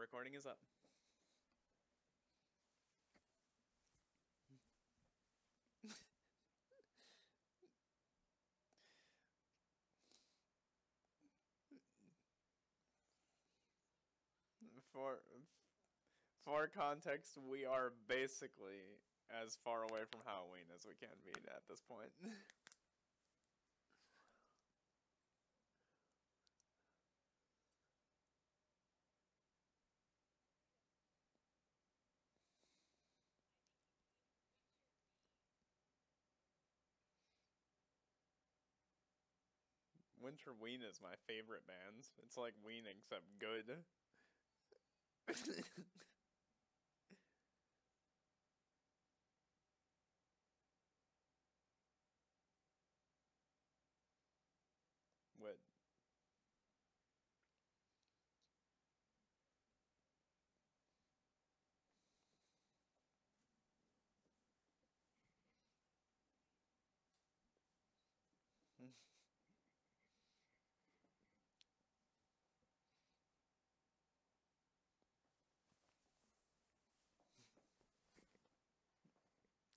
recording is up. For for context, we are basically as far away from Halloween as we can be at this point. Winter Ween is my favorite band. It's like Ween except good. What?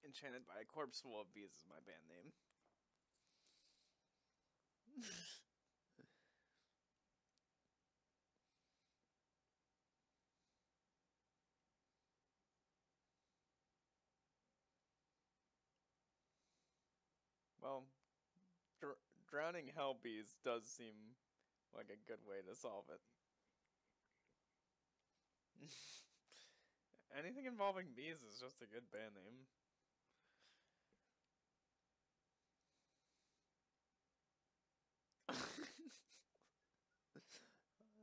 Enchanted by a Corpse Full of Bees is my band name. Well, drowning hell bees does seem like a good way to solve it. Anything involving bees is just a good band name.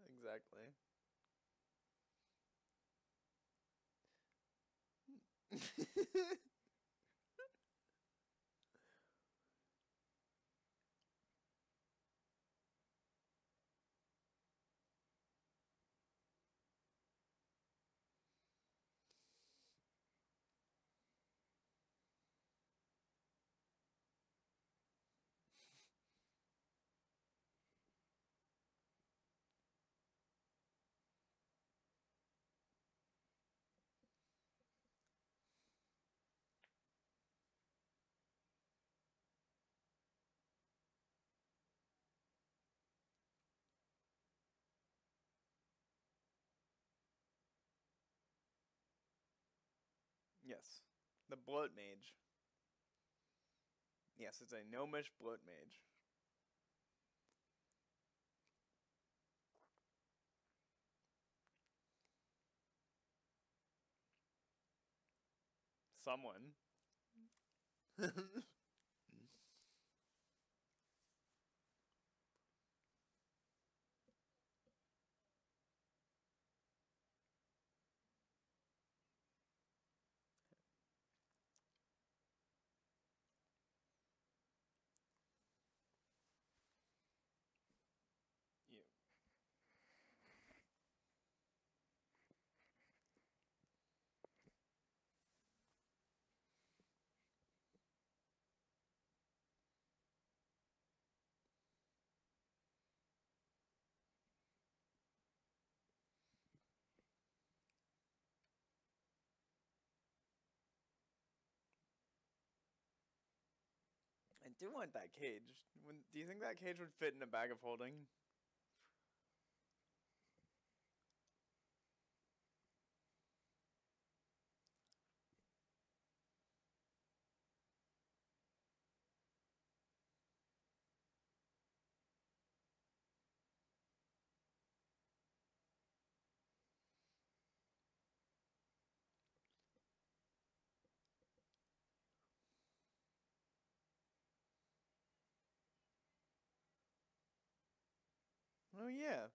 Exactly. Yes. The Bloat Mage. Yes, it's a gnomish Bloat Mage. Someone. You. I do want that cage. Do you think that cage would fit in a bag of holding? Oh, yeah.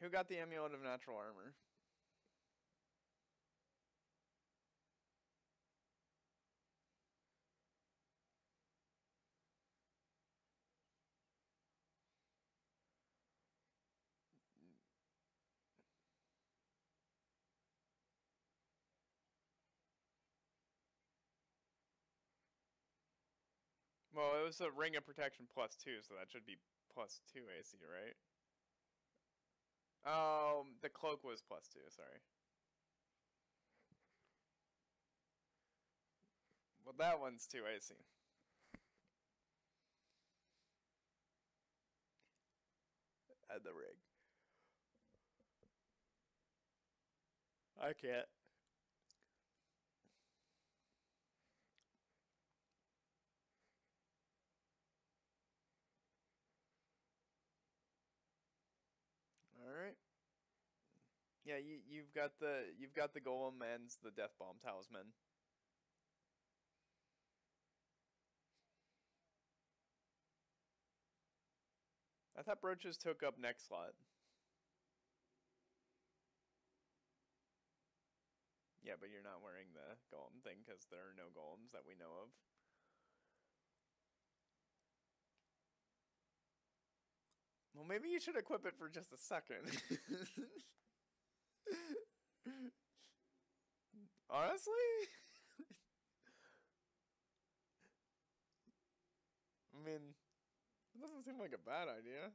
Who got the Amulet of Natural Armor? Well, it was a ring of protection +2, so that should be +2 AC, right? The cloak was +2, sorry. Well, that one's 2 AC. And the ring. I can't. All right. Yeah, you've got the golem and the death bomb talisman. I thought brooches took up next slot. Yeah, but you're not wearing the golem thing because there are no golems that we know of. Well, maybe you should equip it for just a second. Honestly? I mean, it doesn't seem like a bad idea.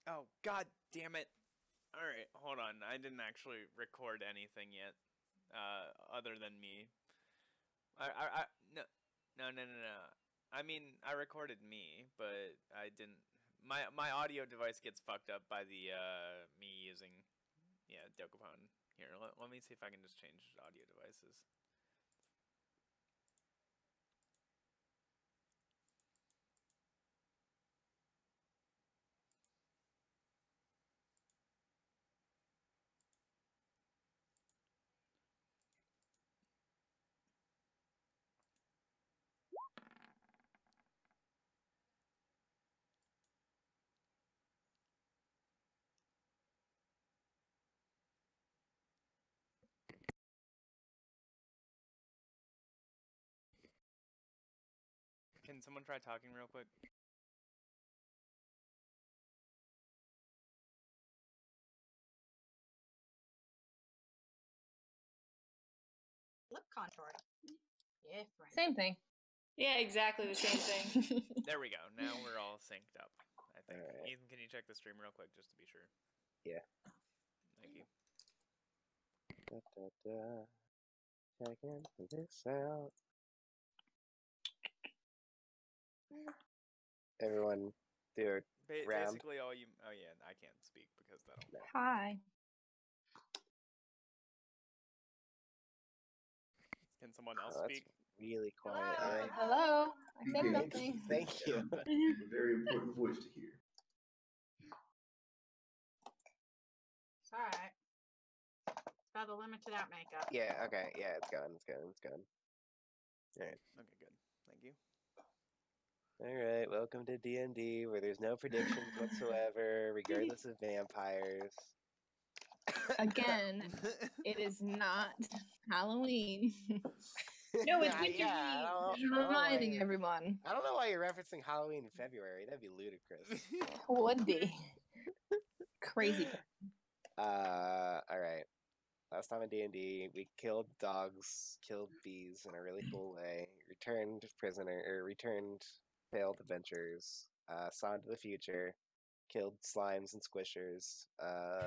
Oh, god damn it. Alright, hold on. I didn't actually record anything yet. Other than me. No. I mean, I recorded me, but I didn't. My audio device gets fucked up by the me using Dokapon. Here, let me see if I can just change audio devices. Can someone try talking real quick? Lip contouring. Different. Same thing. Yeah, exactly the same thing. There we go. Now we're all synced up, I think. Alright. Ethan, can you check the stream real quick just to be sure? Yeah. Thank you. Checking this out. Everyone, do a round. Basically, all you. Oh yeah, I can't speak because that'll. Hi. Can someone else That's speak? really quiet, Hello. right? Hello. I said Okay. something. Thank you. A very important voice to hear. It's alright. It's got a limit to that makeup. Yeah, okay, yeah, it's gone. Alright. Okay, good. Thank you. Alright, welcome to D&D, where there's no predictions whatsoever, regardless of vampires. Again, it is not Halloween. No, it's Yeah, winter yeah, I Eve. don't- Just I don't know why reminding you're- everyone. I don't know why you're referencing Halloween in February. That'd be ludicrous. Would be. Crazy. Alright. Last time in D&D, we killed dogs, killed bees in a really cool way, returned failed adventures, saw into the future, killed slimes and squishers,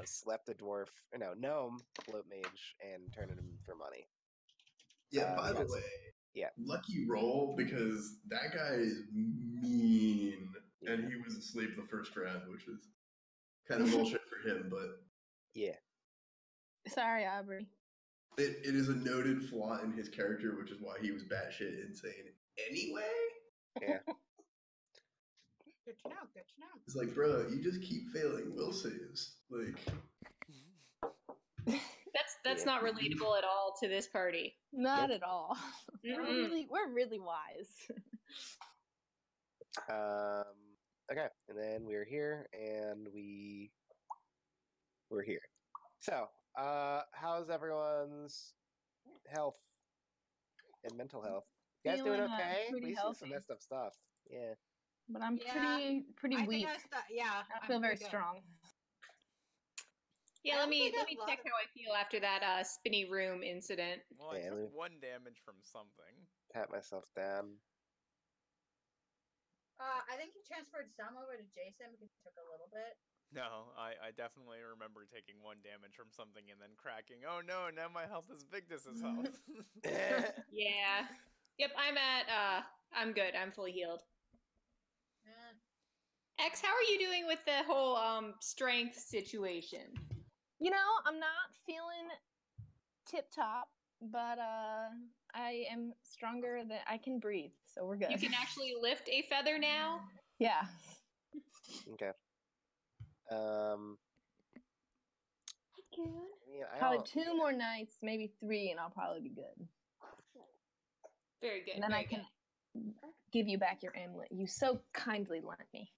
slept a gnome, float mage, and turned him in for money. Yeah, we by the got way, Lucky roll because that guy is mean, and he was asleep the first round, which is kind of bullshit for him. But Yeah. Sorry, Aubrey. it is a noted flaw in his character, which is why he was batshit insane anyway. Yeah. Good to know. Good to know. It's like, bro, you just keep failing will saves. Like, That's Yeah. not relatable at all to this party. Not at all. Mm-mm. We're really wise. Okay, and then we're here, and we're here. So, how's everyone's health and mental health? You guys doing Feeling, okay? pretty We see some healthy. messed up stuff. Yeah. But I'm Yeah, pretty I weak. think yeah. I I'm feel very pretty good. strong. Yeah, I let don't me think let I've me lot check of- how I feel after that spinny room incident. Well, I Yeah, took we- 1 damage from something. Pat myself down. I think you transferred some over to Jason because he took a little bit. No, I definitely remember taking 1 damage from something and then cracking. Oh no, now my health is Victus's health. Yeah. Yep, I'm good. I'm fully healed. X, how are you doing with the whole strength situation? You know, I'm not feeling tip top, but I am stronger than I can breathe, so we're good. You can actually lift a feather now? Yeah. Okay. Yeah, I Probably don't- 2 more nights, maybe 3, and I'll probably be good. Very good. And then very I can good. give you back your amulet you so kindly lent me.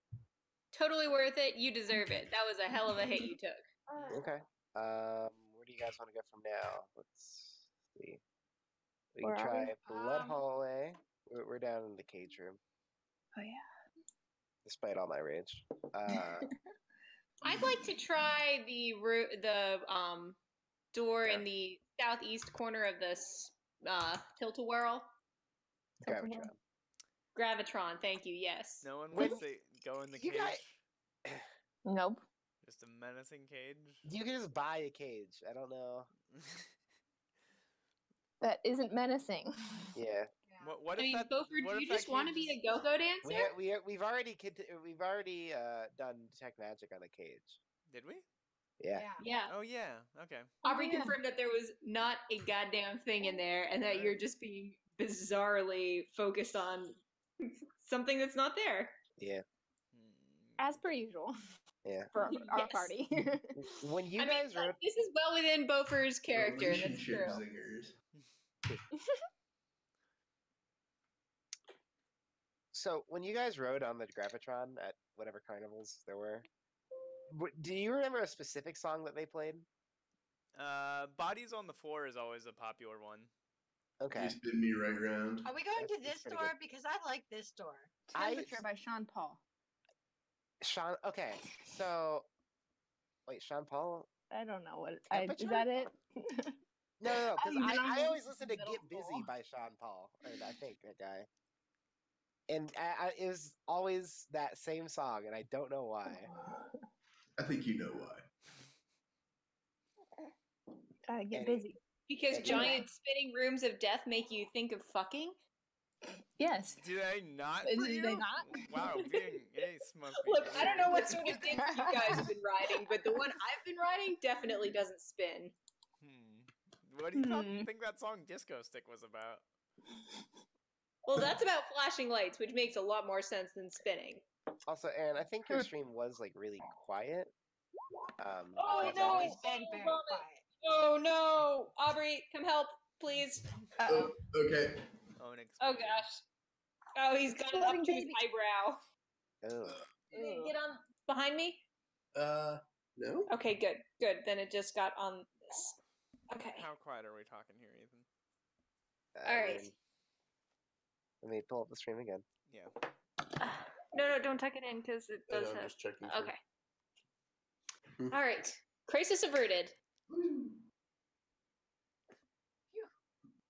Totally worth it. You deserve it. That was a hell of a hit you took. Okay. Where do you guys want to go from now? Let's see. We Where can are try we? Blood Hallway. We're down in the cage room, Oh yeah. despite all my rage. I'd like to try the door in the southeast corner of this tilt-a-whirl. Gravitron. Gravitron, thank you. Yes. No one When- would say go in the You cage. guys- Nope. Just a menacing cage. You can just buy a cage. I don't know. That isn't menacing. Yeah. What I if mean, that? Beaufort, what do if you that just want to cage be is- a go-go dancer? We've already done detect magic on the cage. Did we? Yeah. Yeah. Oh yeah. Okay. Aubrey yeah. confirmed that there was not a goddamn thing in there and that you're just being bizarrely focused on something that's not there. Yeah. As per usual. Yeah. For our Yes. party. When you I mean, guys wrote, this is well within Beaufort's character, and that's relationship true. zingers. so when you guys rode on the Gravitron at whatever carnivals there were, do you remember a specific song that they played? Bodies on the Floor is always a popular one. Okay. You spin me right round. Are we going to That's this pretty door? good. Because I like this door. Temperature by Sean Paul. Sean. Okay. So, wait, Sean Paul. I don't know what is Temperature? that it? No, because I've been on I always this listen to middle Get Busy school. by Sean Paul, or I think that guy. And it was always that same song, and I don't know why. I think you know why. I get Any- busy. Because Anyway. giant spinning rooms of death make you think of fucking? Yes. Did I not? Did for they you? not? Wow, being ace must be. Look, I don't know weird. what sort of dick you guys have been riding, but the one I've been riding definitely doesn't spin. What do you Hmm. think that song Disco Stick was about? Well, that's about flashing lights, which makes a lot more sense than spinning. Also, Aaron, I think your stream was like really quiet. Oh, because no, I It's was- been very vomit. quiet. Oh no! Aubrey, come help, please. Uh-oh. Oh, okay. Oh gosh. Oh, he's got it up Exploding to his baby. eyebrow. Ugh. Get on behind me. No. Okay, good, good. Then it just got on this. Okay. How quiet are we talking here, Ethan? All right. Let me pull up the stream again. Yeah. No, don't tuck it in because it does I'm have. just checking. Okay. All right. Crisis averted.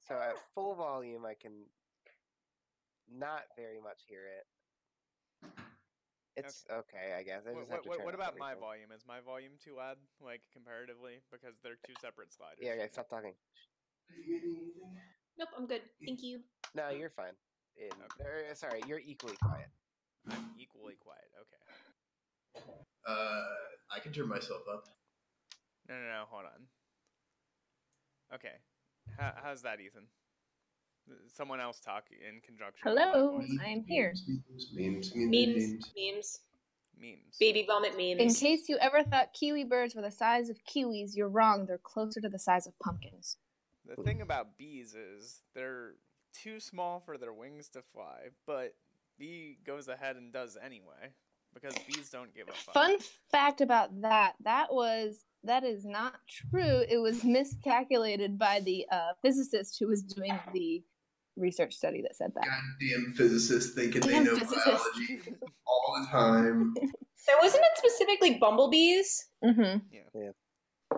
So at full volume, I can not very much hear it. It's okay, I guess. I just have to turn What up about my everything. volume? Is my volume too loud, like comparatively, because they're two separate sliders? Yeah, okay, stop talking. Are you getting anything? Nope, I'm good. Thank you. No, you're fine. Okay. Sorry, you're equally quiet. I'm equally quiet. Okay. I can turn myself up. No, hold on. Okay. How's that, Ethan? Someone else talk in conjunction with Hello, my voice. I am here. Memes. Memes. Baby vomit memes. In case you ever thought kiwi birds were the size of kiwis, you're wrong. They're closer to the size of pumpkins. The thing about bees is they're too small for their wings to fly, but bee goes ahead and does anyway because bees don't give a fuck. Fun fact about that is not true. It was miscalculated by the physicist who was doing the research study that said that. Goddamn physicists thinking they Damn know physicists. biology all the time. So wasn't it specifically bumblebees? Mm-hmm.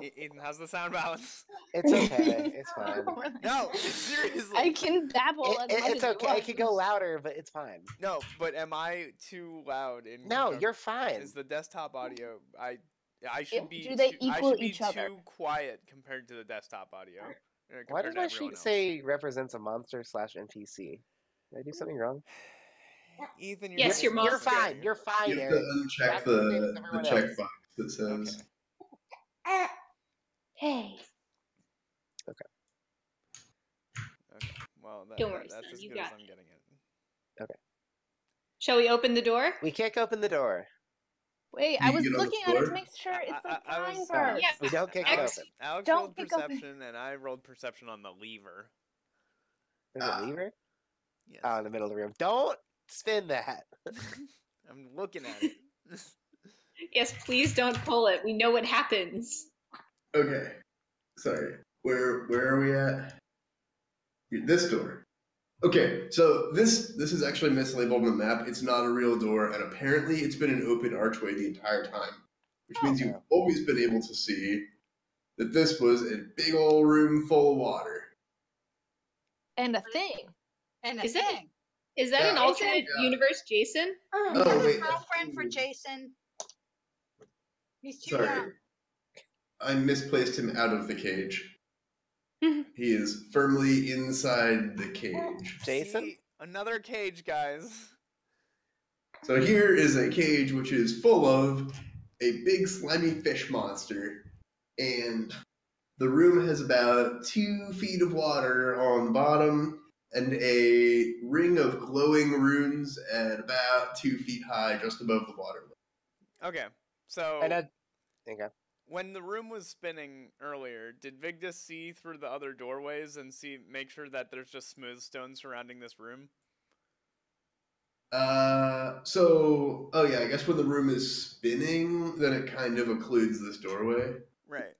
Ethan, how's the sound balance? It's okay. It's fine. No, seriously. I can babble as much It's as okay. you I want. could go louder, but it's fine. No, but am I too loud? No, you're fine. Is the desktop audio? I should be. Do they I equal should be each other? too quiet compared to the desktop audio. Why compared does to my everyone sheet else. say represents a monster / NPC? Did I do something wrong? Ethan, you're Yes, being you're so You're monster. fine. scary. You're fine, You have Eric. to uncheck That's the same as the everyone checkbox that says. Okay. Hey. Okay. Well, Don't worry, that's son, as you good as got I'm it. getting it. Shall we open the door? We kick open the door. Wait, You I was get on the looking at it to floor? make sure it's like I was- fine first. Yeah. We don't kick it Alex- open. Alex Don't rolled pick up- perception, and I rolled perception on the lever. There's a lever? Yes. Oh, in the middle of the room. Don't spin that. I'm looking at it. Yes, please don't pull it. We know what happens. Okay. Sorry. Where are we at? This door. Okay, so this is actually mislabeled on the map. It's not a real door, and apparently it's been an open archway the entire time, which means you've always been able to see that this was a big old room full of water. And a thing. And a Is it- thing. Is that an Yeah. alternate Yeah. universe, Jason? Oh, wait. Girlfriend for Jason. He's too Sorry. young. I misplaced him out of the cage. He is firmly inside the cage. Jason? See, another cage, guys. So here is a cage which is full of a big slimy fish monster, and the room has about 2 feet of water on the bottom and a ring of glowing runes at about 2 feet high just above the water level. Okay, so And okay. when the room was spinning earlier, did Vigdis see through the other doorways and make sure that there's just smooth stone surrounding this room? Oh yeah, I guess when the room is spinning, then it kind of occludes this doorway. Right.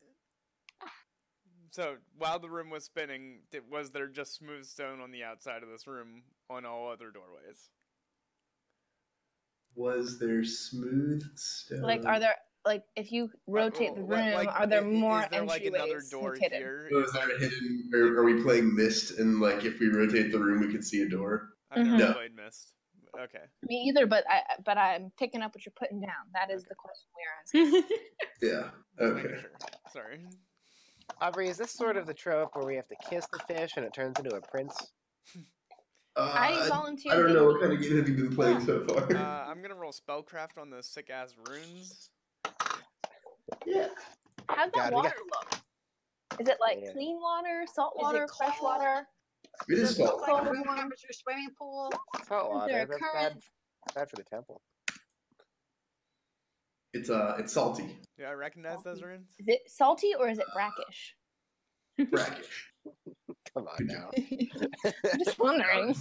So while the room was spinning, was there just smooth stone on the outside of this room on all other doorways? Was there smooth stone? Like, are there if you rotate the room, are there more is there like another entryways door hidden? here? Oh, is there a hidden? Or are we playing Myst? And like, if we rotate the room, we can see a door. I've never No. played Myst. Okay. Me either, but I'm picking up what you're putting down. That is the question we are asking. Yeah. Just making Okay. sure. Sorry. Aubrey, is this sort of the trope where we have to kiss the fish and it turns into a prince? I I volunteered. don't to know be- what kind of game have you been playing so far. I'm gonna roll spellcraft on those sick ass runes. Yeah. How's that God, we water look? Is it like Yeah. clean water, salt Is it water, fresh cold? water? It is Does it look salt. like a room temperature swimming pool? Salt Is water. there a That's current? bad for the temple. It's salty. Do I recognize those runes? Is it salty or is it brackish? Brackish. Come on Good now. I'm just wondering.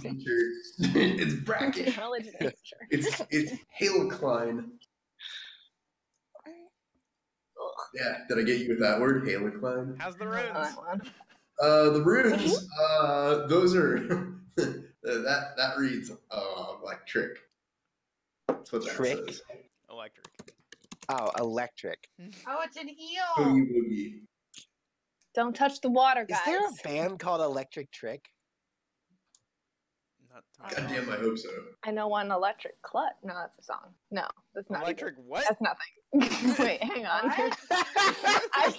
It's brackish. Knowledge and nature. It's halocline. Yeah, did I get you with that word? Halocline? How's the Oh, runes? that one. The runes, those are that reads electric. That's what that Trick? says. Electric. Oh, electric. Oh, it's an Boogie eel. woogie. Don't touch the water, Is guys. there a band called Electric Trick? Not to my God damn, I knowledge. hope so. I know one electric clutch. No, that's a song. No, that's not. Electric Either. what? That's nothing. Wait, hang on. What? I,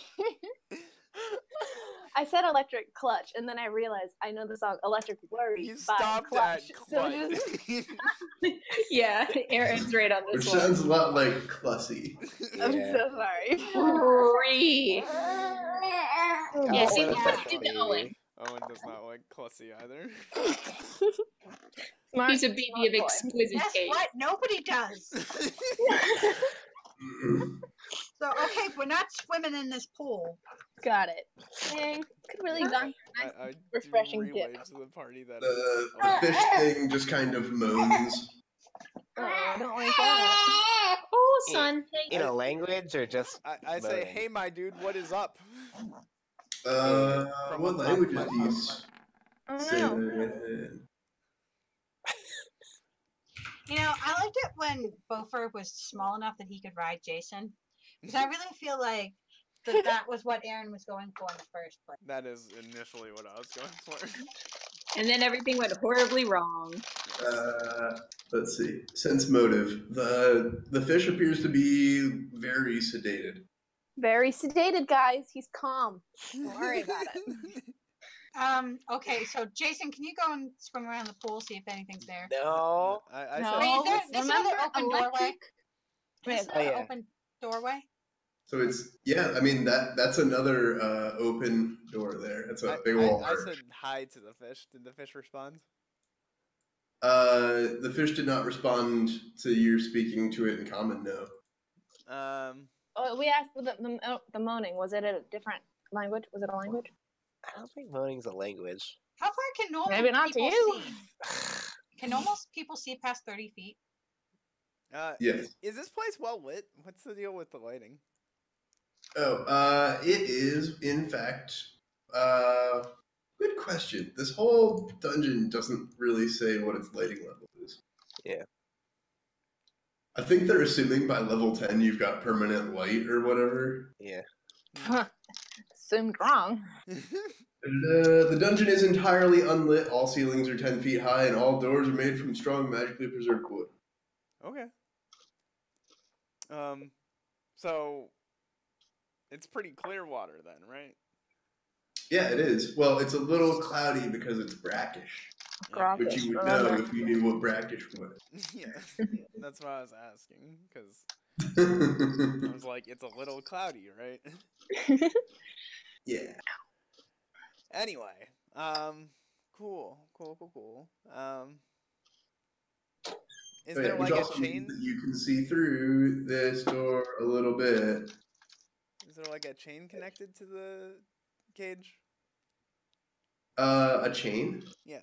I said electric clutch, and then I realized I know the song "Electric Worry" You by stopped Clutch. at So clutch. just, Yeah, Aaron's right on Which this one. sounds a lot like Clussy. I'm Yeah. so sorry. Free. Oh, Yeah, boy. see, Well, that's what you did to Owen. Owen does not like Clussy either. Smart, He's a baby smart of boy. exquisite Guess taste. what? Nobody does. Mm-mm. So okay, we're not swimming in this pool. Got it. Hey, could really gone for a nice I refreshing do dip. relate to the party that The fish thing just kind of moans. Oh, I don't like that. Oh, son. In a language or just I say, moaning? hey, my dude, what is up? What From on top of language my is these? Oh Say no. that. You know, I liked it when Beaufort was small enough that he could ride Jason. Because I really feel like that was what Aaron was going for in the first place. That is initially what I was going for. And then everything went horribly wrong. Let's see. Sense motive. The fish appears to be very sedated. Very sedated, guys. He's calm. Don't worry about it. Okay, so Jason, can you go and swim around the pool, see if anything's there? No. I No. said, Wait, is there this Remember another open doorway? electric? This Wait, another yeah. open doorway? So it's I mean that's another open door there. That's a big old I arch. said hi to the fish. Did the fish respond? The fish did not respond to your speaking to it in common. No. Oh, we asked the moaning. Was it a different language? Was it a language? I don't think moaning's a language. How far can normal Maybe not to people you. see? Can normal people see past 30 feet? Yes. Is this place well lit? What's the deal with the lighting? Oh, it is in fact. Good question. This whole dungeon doesn't really say what its lighting level is. Yeah. I think they're assuming by level 10 you've got permanent light or whatever. Yeah. Assumed wrong. The dungeon is entirely unlit. All ceilings are 10 feet high, and all doors are made from strong, magically preserved wood. Okay. So it's pretty clear water then, right? Yeah, it is. Well, it's a little cloudy because it's brackish, Brackish, which you would remember. know if you knew what brackish was. Yeah, that's what I was asking, because I was like, it's a little cloudy, right? Yeah. Anyway, cool. Is Oh, there yeah, which like also a chain? means that you can see through this door a little bit. Is there like a chain connected to the cage? A chain? Yeah.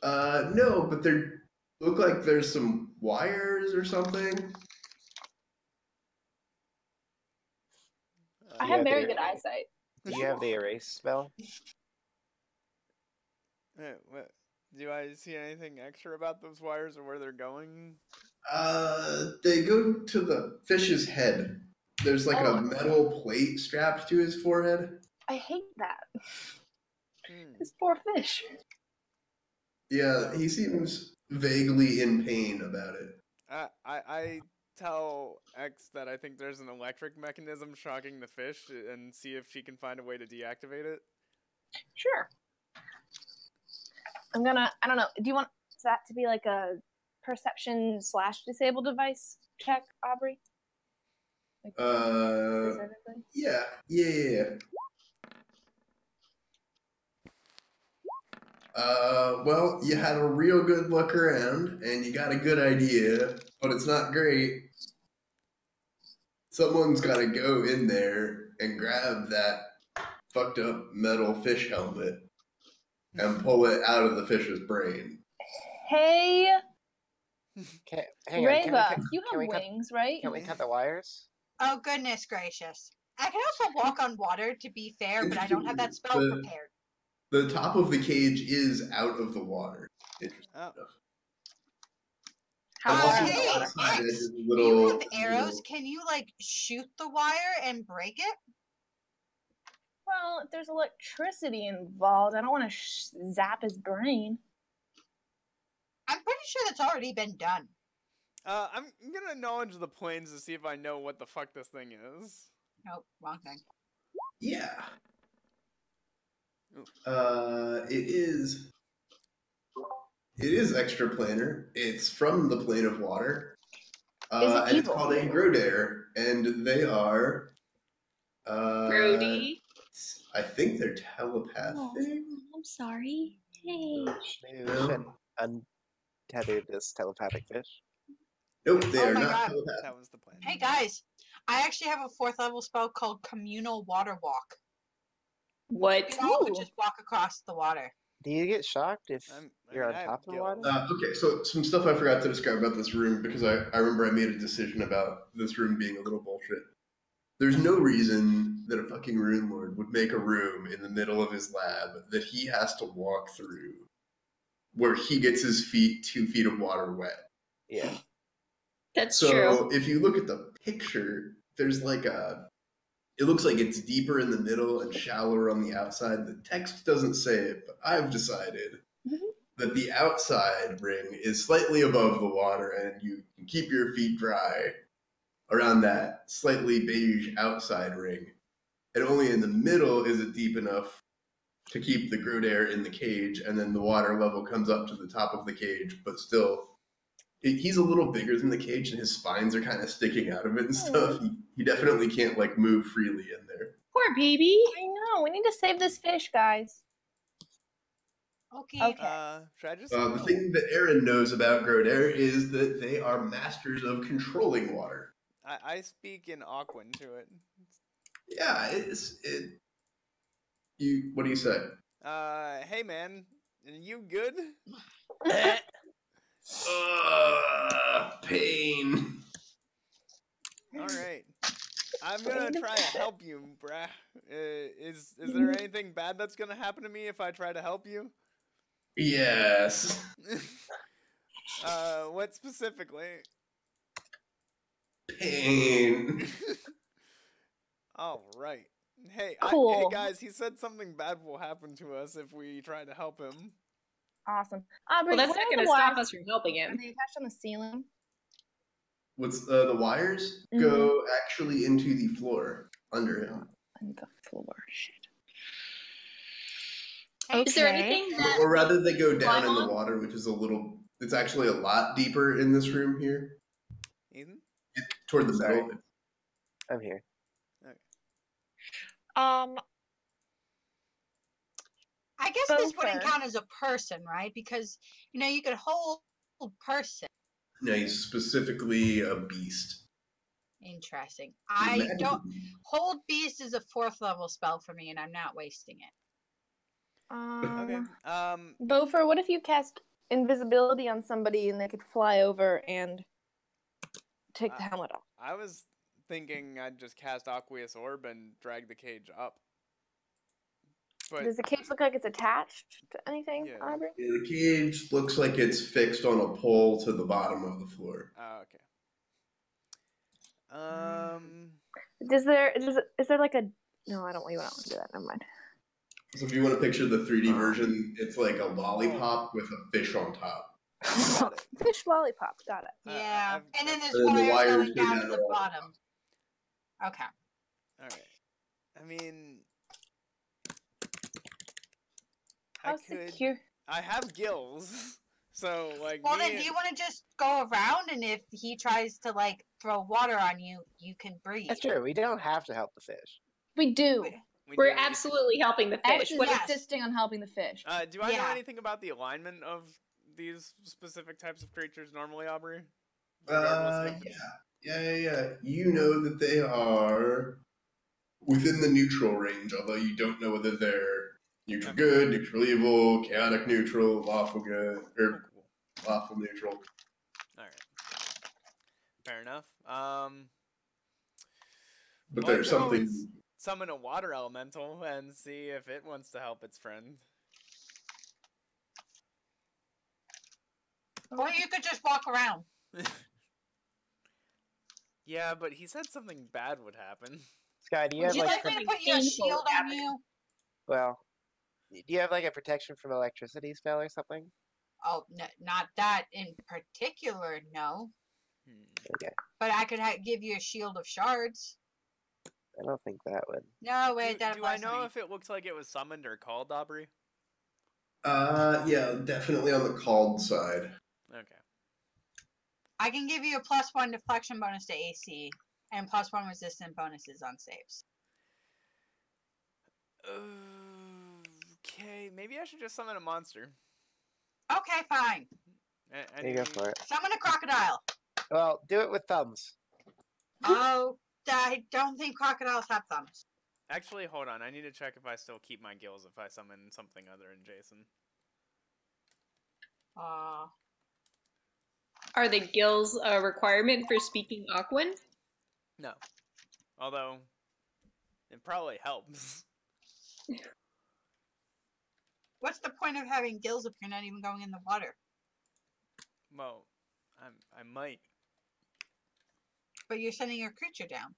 No, but there look like there's some wires or something. I You have have very the- good eyesight. Do you have the erase spell? What, do I see anything extra about those wires or where they're going? They go to the fish's head. There's like Oh. a metal plate strapped to his forehead. I hate that. Hmm. This poor fish. Yeah, he seems vaguely in pain about it. I tell X that I think there's an electric mechanism shocking the fish and see if she can find a way to deactivate it. Sure. I don't know. Do you want that to be like a perception / disable device check, Aubrey? Like, specifically? Yeah. Well, you had a real good look around, and you got a good idea, but it's not great. Someone's got to go in there and grab that fucked up metal fish helmet and pull it out of the fish's brain. Hey, Hang on. Reva, you can have we cut- wings, right? Can we cut the wires? Oh, goodness gracious. I can also walk on water, to be fair, but I don't have that spell The- prepared. The top of the cage is out of the water. Interesting Oh. enough. How And far also out the of the water? outside edge X, is a You little. have arrows. Can you, like, shoot the wire and break it? Well, if there's electricity involved, I don't want to zap his brain. I'm pretty sure that's already been done. I'm gonna acknowledge the planes to see if I know what the fuck this thing is. Nope, wrong thing. Yeah. It is extraplanar. It's from the plane of water. Is it And it's evil? called a Grodair, and they are. Brody. I think they're telepathic. Oh, I'm sorry. Hey. Maybe we should untether this telepathic fish. Nope, they Oh are my not God. telepathic. That was the plan. Hey guys, I actually have a 4th level spell called Communal Water Walk. What? You all could Ooh. just walk across the water. Do you get shocked if you're on I have top of the gills. water? Okay, so some stuff I forgot to describe about this room because I remember I made a decision about this room being a little bullshit. There's no reason that a fucking rune lord would make a room in the middle of his lab that he has to walk through where he gets his feet 2 feet of water wet. Yeah. That's So true. if you look at the picture, there's like it looks like it's deeper in the middle and shallower on the outside. The text doesn't say it, but I've decided that the outside ring is slightly above the water and you can keep your feet dry around that slightly beige outside ring. And only in the middle is it deep enough to keep the Grodair in the cage, and then the water level comes up to the top of the cage, but still he's a little bigger than the cage and his spines are kind of sticking out of it and stuff. He definitely can't like move freely in there. Poor baby. I know. We need to save this fish, guys. Okay. Okay. Should I just? The thing that Aaron knows about Grodair is that they are masters of controlling water. I speak in Aquan to it. Yeah, what do you say? Hey man, you good? Pain. All right. I'm gonna try to help you, brah. Is there anything bad that's gonna happen to me if I try to help you? Yes. What specifically? Pain. All right. Hey, Cool. hey guys, he said something bad will happen to us if we try to help him. Awesome. Aubrey, Well, that's what not are going to the stop wires? us from helping Are him. they attached on the ceiling? What's the wires go actually into the floor under him. On the floor. Shit. Is there anything that Or rather, they go down climb in the on? water, which is it's actually a lot deeper in this room here. Ethan? Toward the Sorry. middle. I'm here. I guess this wouldn't Gopher. count as a person, right? Because you could hold person. No, he's specifically a beast. Interesting. I Magical don't beast. hold beast is a 4th level spell for me, and I'm not wasting it. Okay. Bofer, what if you cast invisibility on somebody and they could fly over and take the helmet off? I was thinking I'd just cast Aqueous Orb and drag the cage up. But Does the cage look like it's attached to anything, Yeah. Aubrey? Yeah, the cage looks like it's fixed on a pole to the bottom of the floor. okay. Is there like a... No, I don't want to do that. Never mind. So if you want to picture the 3D version, it's like a lollipop with a fish on top. Got it. Fish lollipop. Got it. Yeah, and then there's And then the wires wires going go down down to the the wall. bottom. Okay. All right. I mean, How secure? I have gills, so like. Well, me then, do you want to just go around, and if he tries to throw water on you, you can breathe? That's true. We don't have to help the fish. We do. We're do. absolutely helping the fish. Actually, What yes. insisting on helping the fish. Do I know Yeah. anything about the alignment of these specific types of creatures normally, Aubrey? Regardless of- Yeah. You know that they are within the neutral range, although you don't know whether they're neutral good, neutral evil, chaotic neutral, lawful good, or Cool. lawful neutral. All right. Fair enough. But Well, I there's could something. always summon a water elemental and see if it wants to help its friend. Or you could just walk around. Yeah, but he said something bad would happen. Sky, do you Would have you like... like me to put your painful shield on happening. you? Well, do you have like a protection from electricity spell or something? Oh, not that in particular, no. Okay. But I could give you a shield of shards. I don't think that would. No, wait, that Do I applies to know me. if it looks like it was summoned or called, Aubrey? Yeah, definitely on the called side. Okay. I can give you a +1 deflection bonus to AC and +1 resistant bonuses on saves. Okay, maybe I should just summon a monster. Okay, fine. You go for it. Summon a crocodile. Well, do it with thumbs. Oh, I don't think crocodiles have thumbs. Actually, hold on. I need to check if I still keep my gills if I summon something other than Jason. Are the gills a requirement for speaking Aquan? No. Although, it probably helps. What's the point of having gills if you're not even going in the water? Well, I might. But you're sending your creature down.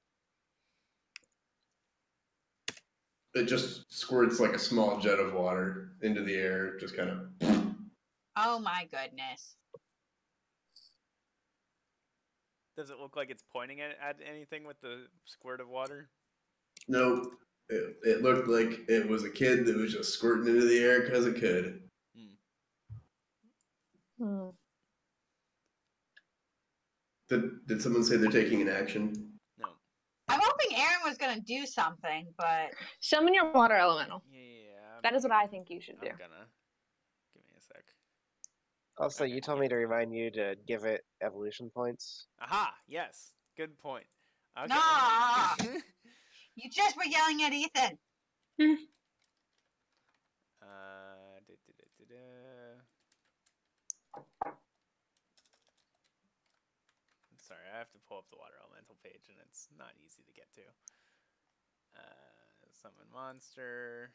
It just squirts like a small jet of water into the air, just kind of. Oh my goodness. Does it look like it's pointing at anything with the squirt of water? Nope. It looked like it was a kid that was just squirting into the air because it could. Hmm. Did someone say they're taking an action? No. I'm hoping Aaron was gonna do something, but Summon your water elemental. Yeah. That is what I think you should do. I'm gonna. Give me a sec. Also, Okay, you told me to remind you to give it evolution points. Aha! Yes. Good point. Okay. Nah. You just were yelling at Ethan. Sorry, I have to pull up the water elemental page, and it's not easy to get to. Summon monster.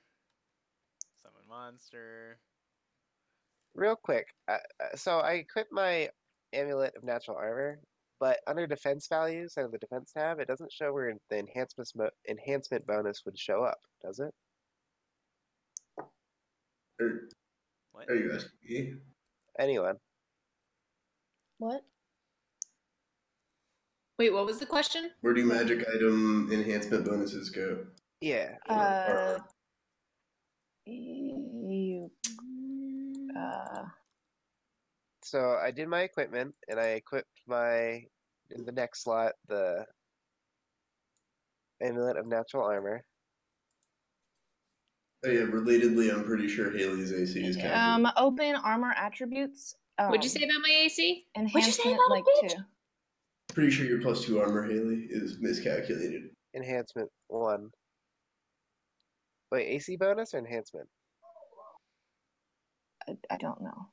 Summon monster. Real quick, so I equipped my Amulet of Natural Armor, but under defense values and the defense tab, it doesn't show where the enhancement bonus would show up, does it? What? Are you asking me? Anyone? What? Wait, what was the question? Where do magic item enhancement bonuses go? Yeah. You. So I did my equipment, and I equipped in the next slot, the Amulet of Natural Armor. Oh yeah, relatedly, I'm pretty sure Haley's AC is counted. Open armor attributes. What'd you say about my AC? What'd you say Enhancement, about like it, bitch? 2. Pretty sure your +2 armor, Haley, is miscalculated. Enhancement 1. Wait, AC bonus or enhancement? I don't know.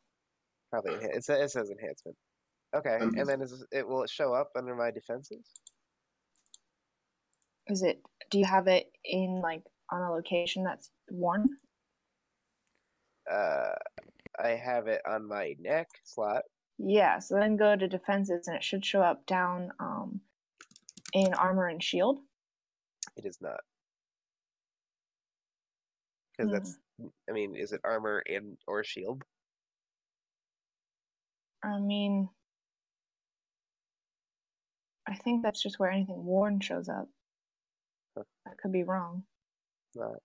Probably it says enhancement. Okay, and then will it show up under my defenses? Is it? Do you have it in like on a location that's worn? I have it on my neck slot. Yeah. So then go to defenses, and it should show up down in armor and shield. It is not. Because that's, I mean, is it armor and or shield? I mean, I think that's just where anything worn shows up. Huh. I could be wrong. Not.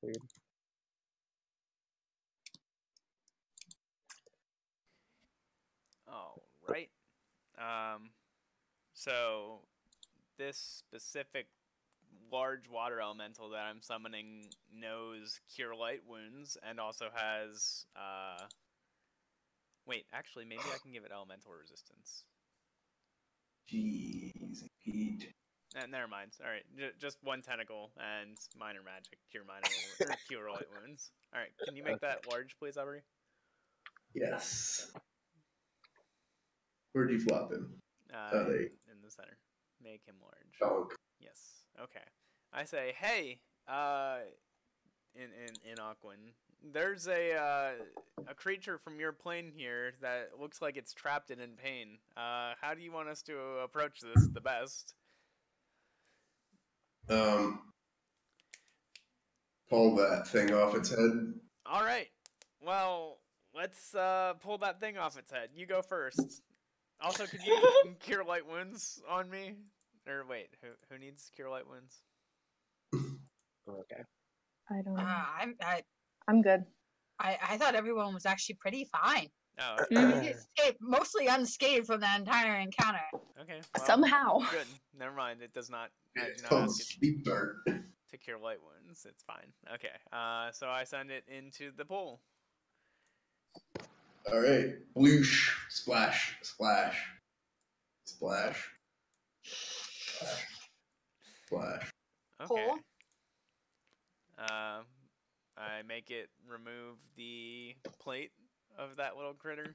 Weird. All right. So this specific large water elemental that I'm summoning knows Cure Light Wounds and also has wait, actually maybe I can give it elemental resistance. Jeez, Pete. Never mind. All right, just one tentacle and minor magic, cure Cure Light Wounds. All right, can you make that large, please, Aubrey? Yes. Where'd you flop him? In the center. Make him large. Donk. Yes. Okay. I say, hey, in Aquan, there's a creature from your plane here that looks like it's trapped and in pain. How do you want us to approach this the best? Pull that thing off its head. All right. Well, let's pull that thing off its head. You go first. Also, could you cure light wounds on me? Or wait, who needs cure light wounds? Okay. I don't know. I I'm good. I thought everyone was actually pretty fine. Oh, I okay. mean, they escaped mostly unscathed from that entire encounter. Okay. Well, Somehow. Good. Never mind. It does not. I It's do not called ask it sleep dart. to cure light wounds. It's fine. Okay. So I send it into the pool. All right. Bloosh. Splash. Splash. Splash. Splash. Splash. Okay. Pool? I make it remove the plate of that little critter.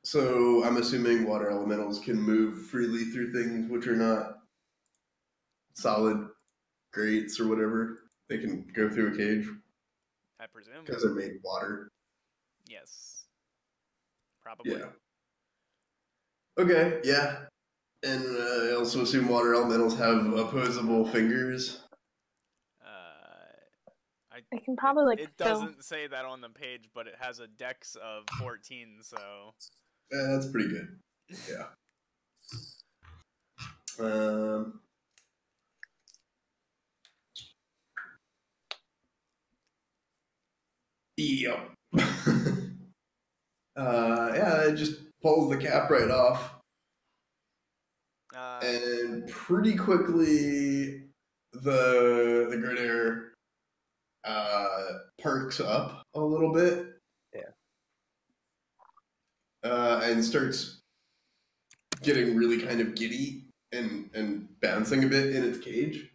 So I'm assuming water elementals can move freely through things which are not solid grates or whatever. They can go through a cage I presume. because they're made of water. Yes. Probably. Yeah. Okay, yeah. And I also assume water elementals have opposable fingers. I can probably like It fill- doesn't say that on the page, but it has a dex of 14, so That's pretty good. Yeah. Yep. Yeah, it just pulls the cap right off. And pretty quickly, the Gridair perks up a little bit. Yeah. And starts getting really kind of giddy and bouncing a bit in its cage.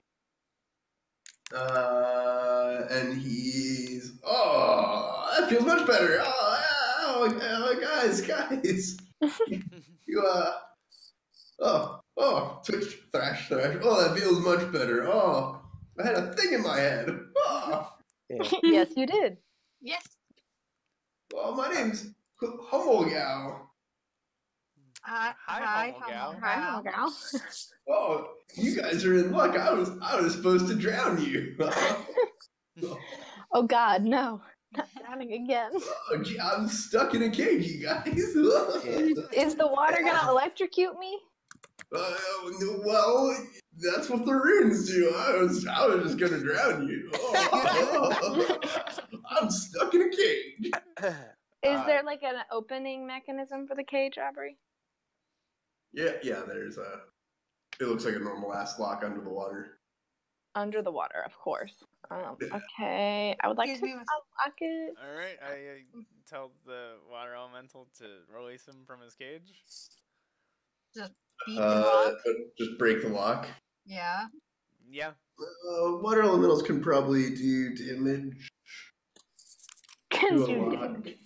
And he's, oh, that feels much better. Oh, guys. You, twitch, thrash. Oh, that feels much better. Oh, I had a thing in my head. Oh, Yeah. Yes, you did. Yes. well, my name's Hummelgau. Hi, Hummelgal. Hummelgal. Hi, gal. Oh, you guys are in luck. I was supposed to drown you. Oh God, no! Not drowning again. Oh, gee, I'm stuck in a cage, you guys. Is the water gonna electrocute me? Well, that's what the runes do. I was just gonna drown you. Oh, I'm stuck in a cage. Is there like an opening mechanism for the cage, Aubrey? Yeah. There's a. It looks like a normal ass lock under the water. Under the water, of course. Yeah. Okay, I would like Excuse to me, Miss- unlock it. All right, I tell the water elemental to release him from his cage. Beat the rock. But just break the lock. Yeah. Yeah. Water elementals can probably do damage. Can To a do lock. damage.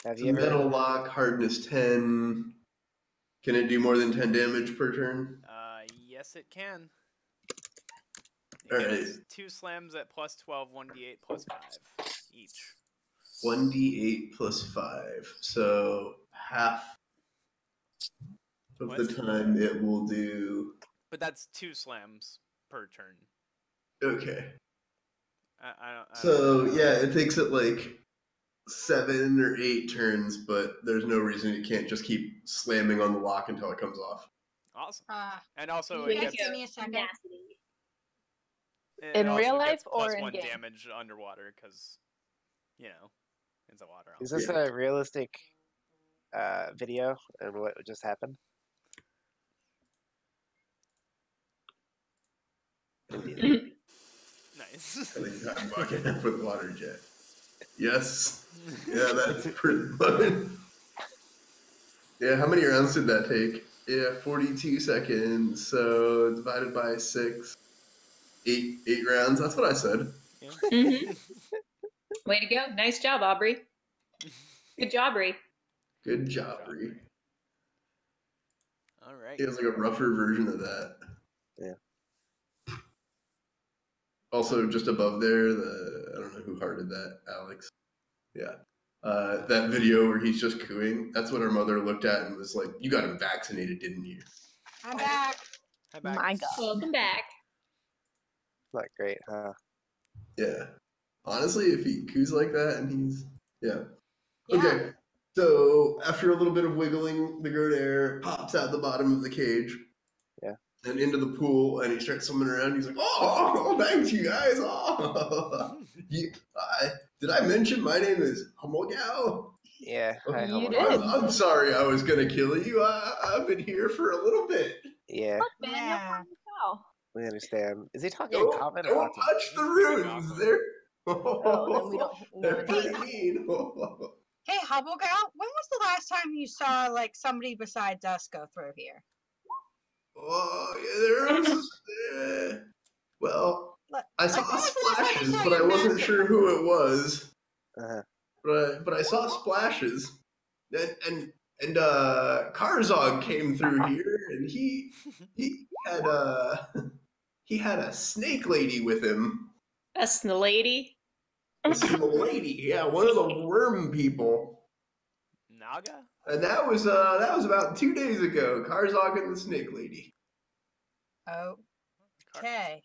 Have It's you a ever? metal lock, hardness 10. Can it do more than 10 damage per turn? Yes, it can. It All gets 2 slams at plus 12, 1d8 plus 5 each. 1d8 plus 5. So half of What? the time it will do. But that's 2 slams per turn. Okay. I don't So know. yeah, it takes it like 7 or 8 turns, but there's no reason it can't just keep slamming on the lock until it comes off. Awesome. Uh, And also, you it guys gets, give me a second. Tenacity. it In also real life gets plus or in 1 game? damage underwater because, it's a water Is element. this a realistic video and what just happened? Indeed. Nice. I think I'm walking up with water jet. Yes. Yeah, that's pretty much. Yeah, how many rounds did that take? Yeah, 42 seconds. So divided by 6. 8 rounds. That's what I said. Yeah. Mhm. Way to go. Nice job, Aubrey. Good job, Bree. Good job, Bree. All right. It was like a rougher version of that. Yeah. Also, just above there, I don't know who hearted that, Alex. Yeah. That video where he's just cooing, that's what her mother looked at and was like, you got him vaccinated, didn't you? I'm back. Hi, back. My God. Welcome back. Not great, huh? Yeah. Honestly, if he coos like that and he's... Yeah. Yeah. Okay. So, after a little bit of wiggling, the Gridair pops out the bottom of the cage. Yeah. and into the pool, and he starts swimming around. He's like, "Oh, thanks, you guys! Oh, did I mention my name is Hummelgau? Yeah. Oh, Hi, You Hummelgau. did. I'm sorry, I was gonna kill you. I've been here for a little bit. Yeah, Look, man, you're Yeah. from the cow. we understand. Is he talking in Don't common or don't Aqua? touch the runes. They're Oh, then we don't know they're pretty anything. mean. Hey, Hubblegout, when was the last time you saw like somebody besides us go through here? Oh, yeah, there was. Well, I saw Like, when was the last time you splashes, saw but I your wasn't master? sure who it was. Uh-huh. But I saw splashes, and Karzog came through here, and he had a snake lady with him. That's the lady. A small lady, yeah, one of the worm people. Naga? And that was about 2 days ago. Karzog and the snake lady. Okay.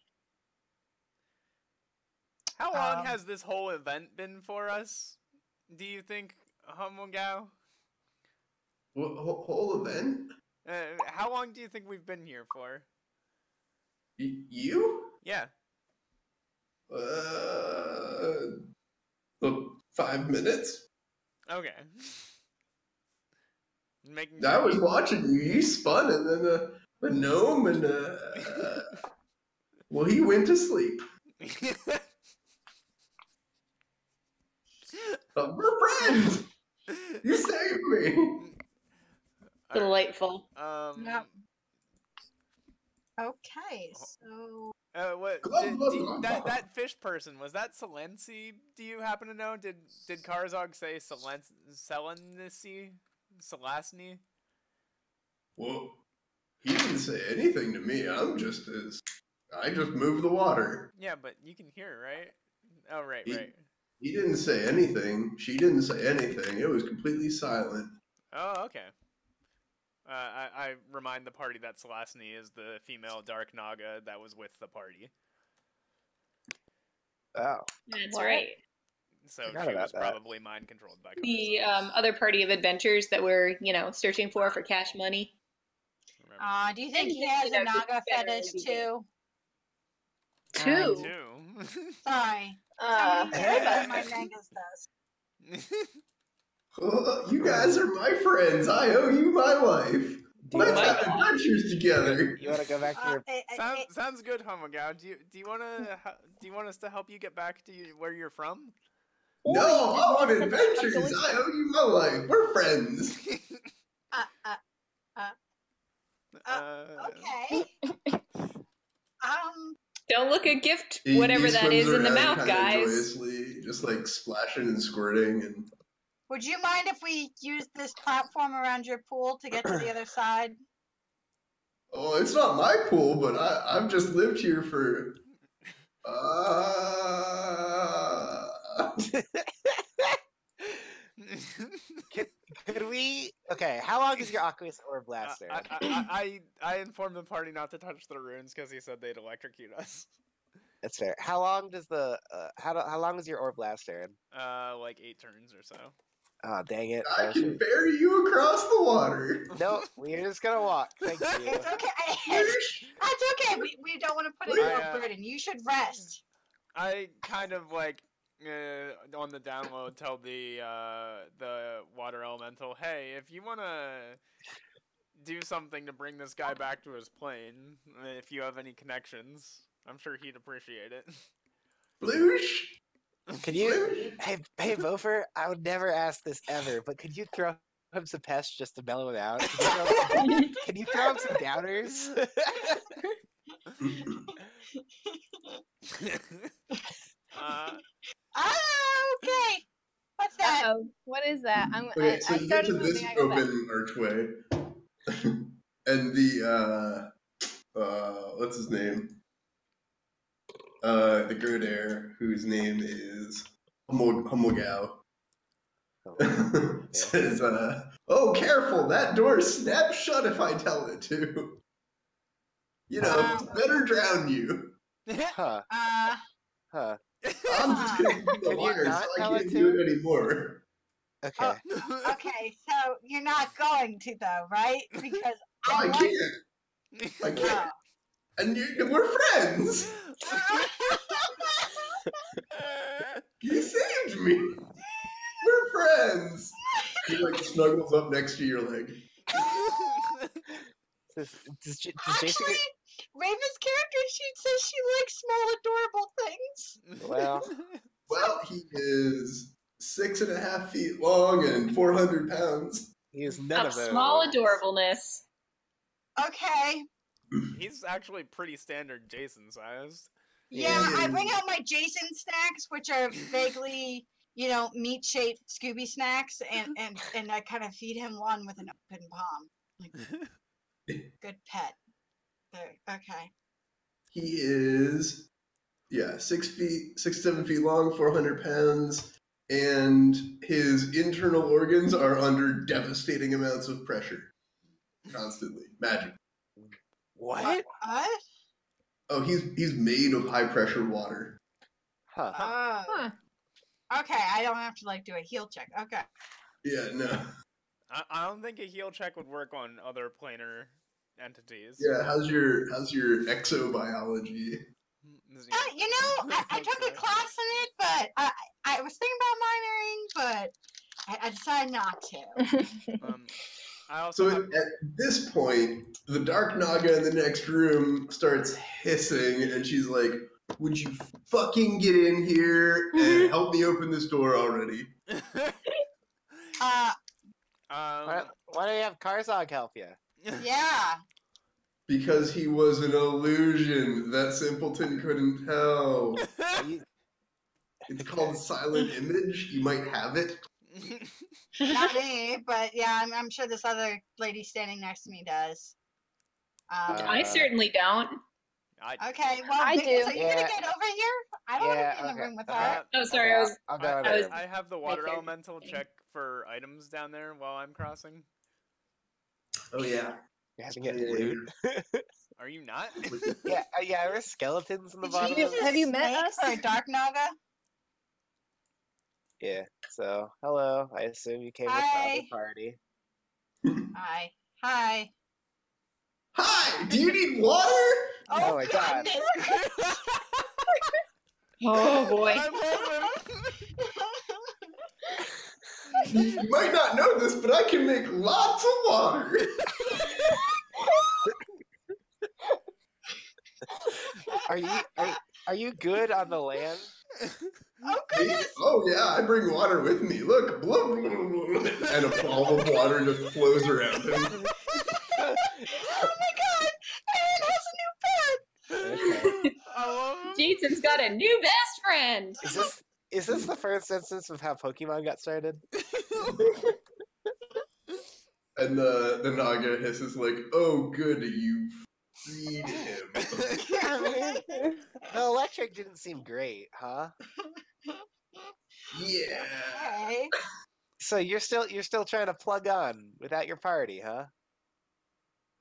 How long Um, has this whole event been for us? Do you think, Humongao? Whole event? How long do you think we've been here for? You? Yeah. 5 minutes. Okay. Making I sure was watching you. You spun, and then the gnome, and well, he went to sleep. We're friends. You saved me. Delightful. Yep. Okay, so What Glug, did, glug, do you- glug, that glug. that fish person, was that Selency? Do you happen to know? Did Karzog say Selency? Selasny? Well, he didn't say anything to me. I just moved the water. Yeah, but you can hear, right? Oh, right, He- right. He didn't say anything. She didn't say anything. It was completely silent. Oh, okay. I remind the party that Selasny is the female Dark Naga that was with the party. Oh, That's What? right. So Forgot she about was that. probably mind controlled by The Karzog. other party of adventures that we're, searching for cash money. Remember? do you think And, he has you know, a just Naga generally fetish speaking. too? Two. Two. Sorry. Uh, Somebody one of my mangas does. Oh, you guys are my friends. I owe you my life. do you, Let's my have God. adventures together. you want to go back to your? Sounds good, Homogao. Do you want us to help you get back to where you're from? or No, you just I want want to adventures. go in- I owe you my life. We're friends. Okay. Don't look a gift, He- whatever he that swims is, in the around mouth, kinda guys. Joyously, just like splashing and squirting, and Would you mind if we use this platform around your pool to get to the other side? oh, it's not my pool, but I've just lived here for. Could we? Okay, how long is your Aqueous Orb last? Aaron? I informed the party not to touch the runes because he said they'd electrocute us. That's fair. How long does the how long does your orb last, Aaron? Like 8 turns or so. Oh, dang it! I Oh, can shoot. ferry you across the water. No, we're just gonna walk. Thank you. It's okay. That's okay. We don't want to put any more burden. You should rest. I kind of like on the download tell the water elemental, hey, if you wanna do something to bring this guy back to his plane, if you have any connections, I'm sure he'd appreciate it. Bloosh. Could you? Hey, Bofer. I would never ask this ever, but could you throw him some pests just to mellow him out? Can you throw him some downers? Okay. What's that? Uh-oh. What is that? Okay, so I you get started to this moving. I go back. open archway, and the what's his name? The Grodair, whose name is Hummelgau, says, "Oh, careful! That door snaps shut if I tell it to. You know, better drown you. Huh? Huh? I'm just gonna give you the Can you wire, so not I tell it can't do to? it anymore." Okay. Okay, so you're not going to though, right? Because I like. can't. I can't. And we're friends. You saved me. We're friends. He like snuggles up next to your leg. Does Jason Actually, Raven's character sheet says she likes small, adorable things. Well, he is 6.5 feet long and 400 pounds. he is none Of of those. small adorableness. Okay. He's actually pretty standard Jason sized. Yeah, I And- bring out my Jason snacks, which are vaguely, meat-shaped Scooby snacks, and I kind of feed him one with an open palm. Like, good pet. There. Okay. He is, 7 feet long, 400 pounds, and his internal organs are under devastating amounts of pressure. Constantly. Magic. What? What? Oh, he's made of high pressure water. Huh. Oh. Huh. Okay, I don't have to do a heal check. Okay. Yeah, no. I don't think a heal check would work on other planar entities. Yeah, how's your exobiology? I took a class in it, but I was thinking about minoring, but I decided not to. I also So have, at this point, the Dark Naga in the next room starts hissing, and she's like, "Would you fucking get in here and help me open this door already?" Why don't you have Karzog help you? Yeah. Because he was an illusion that Simpleton couldn't tell. It's called silent image. You might have it. Not me, but yeah, I'm sure this other lady standing next to me does. I certainly don't. Okay, well, I Vicky, do. so you're gonna Yeah. get over here? I don't want to Yeah, be in the okay. room with I her. have, Oh, sorry, I was. I'll go I over was- there. I have the water Okay. elemental check for items down there while I'm crossing. Oh yeah. You're having it Yeah, loot. Are you not? Yeah, there's skeletons in the Did bottom you of use it. a Have you met snake us? for a dark naga? Yeah, so, hello. I assume you came with the Hi. other party. Hi. Hi. Hi. Do you need water? Oh my God. goodness. Oh boy. I love him. You might not know this, but I can make lots of water. Are you good on the land? Oh goodness. Oh yeah, I bring water with me. Look, blah, blah, blah, blah. And a ball of water just flows around him. Oh my god. Aaron has a new pet. Okay. I love him. Jason's got a new best friend. Is this the first instance of how Pokemon got started? And the Naga hisses like, "Oh, good, you freed him." The electric didn't seem great, huh? Yeah. Okay. So you're still trying to plug on without your party, huh?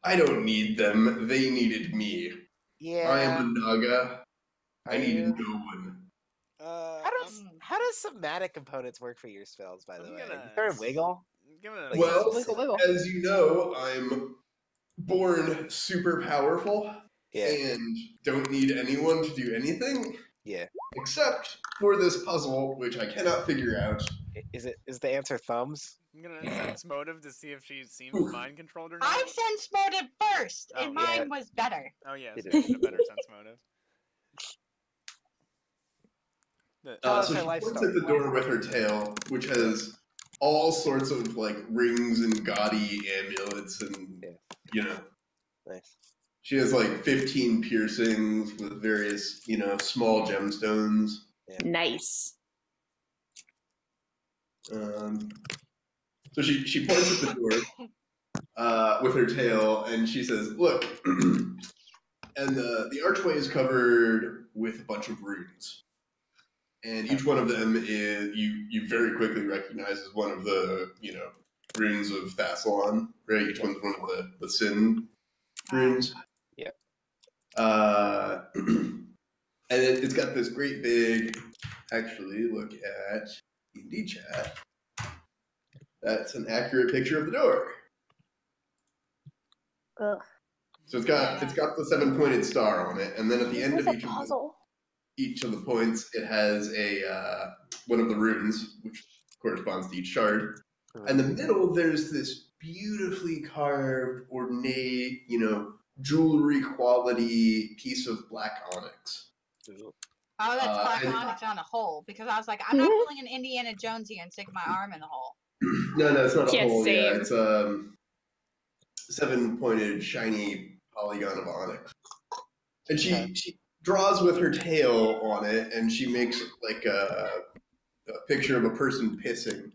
I don't need them. They needed me. Yeah. I am a Naga. I Are needed you? no one. How does somatic components work for your spells, by the I'm way? gonna You sort of wiggle? Give it a Like, Well, Wiggle, wiggle. as you know, I'm born super powerful Yeah. and don't need anyone to do anything Yeah. except for this puzzle, which I cannot figure out. Is the answer thumbs? I'm gonna sense motive to see if she seems Oof. mind controlled or not. I sense motive first, and Oh, yeah. mine was better. Oh yes, It you is. get a better sense motive. Tell us So her she life points story. at the door with her tail, which has all sorts of like rings and gaudy amulets, and Yeah. Nice. She has like 15 piercings with various, small gemstones. Nice. So she points at the door with her tail, and she says, "Look," and the archway is covered with a bunch of runes, and each one of them is you very quickly recognize as one of the runes of Thassalon, right? Each one's one of the Sin runes. Yeah. And it's got this great big. Actually, look at D&D chat. That's an accurate picture of the door. Ugh. So it's got the 7-pointed star on it, and then at the end This of is a puzzle. each of the points, it has a one of the runes, which corresponds to each shard. In the middle, there's this beautifully carved, ornate, jewelry quality piece of black onyx. Oh, that's black onyx on a hole. Because I was like, I'm not pulling an Indiana Jonesy and sticking my arm in the hole. No, it's not a Yeah, hole. same. Yeah, it's 7-pointed, shiny polygon of onyx. And she draws with her tail on it, and she makes like a picture of a person pissing.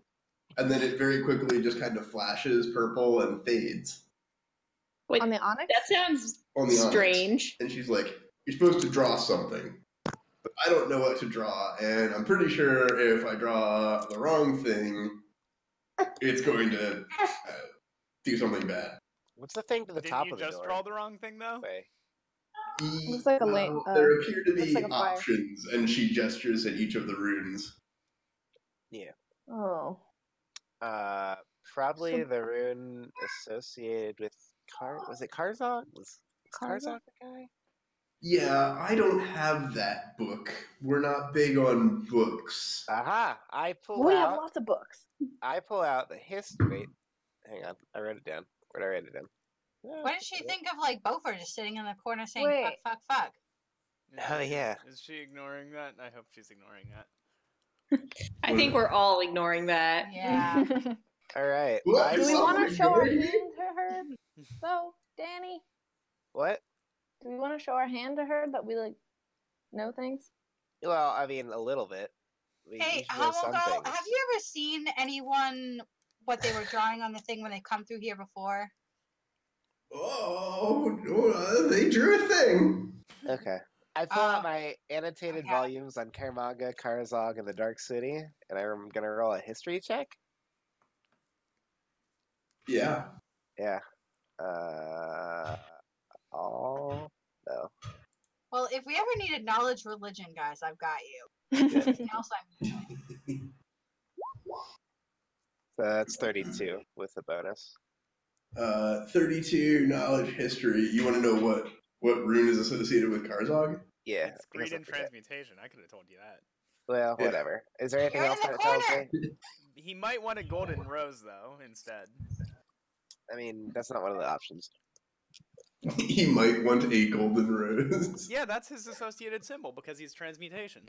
And then it very quickly just kind of flashes purple and fades. Wait, On the onyx? that sounds On the strange. Onyx. And she's like, you're supposed to draw something. But I don't know what to draw, and I'm pretty sure if I draw the wrong thing, it's going to do something bad. What's the thing to the top of the door? Did you just draw the wrong thing, though? Looks like a lane. There appear to looks be like a fire. options, and she gestures at each of the runes. Oh. Probably the rune associated with was it Karzog? Was Karzog the guy? Yeah, I don't have that book. We're not big on books. Aha! We have lots of books. I pull out the history. Hang on, I wrote it down. Where did I write it down? What did she think of like Beaufort just sitting in the corner saying Wait. fuck? Oh yeah. Is she ignoring that? I hope she's ignoring that. I think we're all ignoring that. Yeah. All right. What? Do we Someone want to show our ignoring hand me? to her, though, Danny? What? Do we want to show our hand to her that we like know things? Well, I mean, a little bit. We Hey, should know some Hamilgo, things. have you ever seen anyone what they were drawing on the thing when they come through here before? Oh, no, they drew a thing. Okay. I pull out my annotated okay. volumes on Karmaga, Karzog, and the Dark City, and I'm gonna roll a history check. Yeah. Yeah. Oh no. Well, if we ever needed knowledge religion, guys, I've got you. Anything else I'm So that's 32 with the bonus. 32 knowledge history. You want to know what rune is associated with Karzog? Yeah. It's I guess greed I and forget. transmutation. I could have told you that. Well, Yeah. whatever. Is there anything You're else in that the it tells corner. me? He might want a golden rose though instead. I mean, that's not one of the options. He might want a golden rose. Yeah, that's his associated symbol because he's transmutation.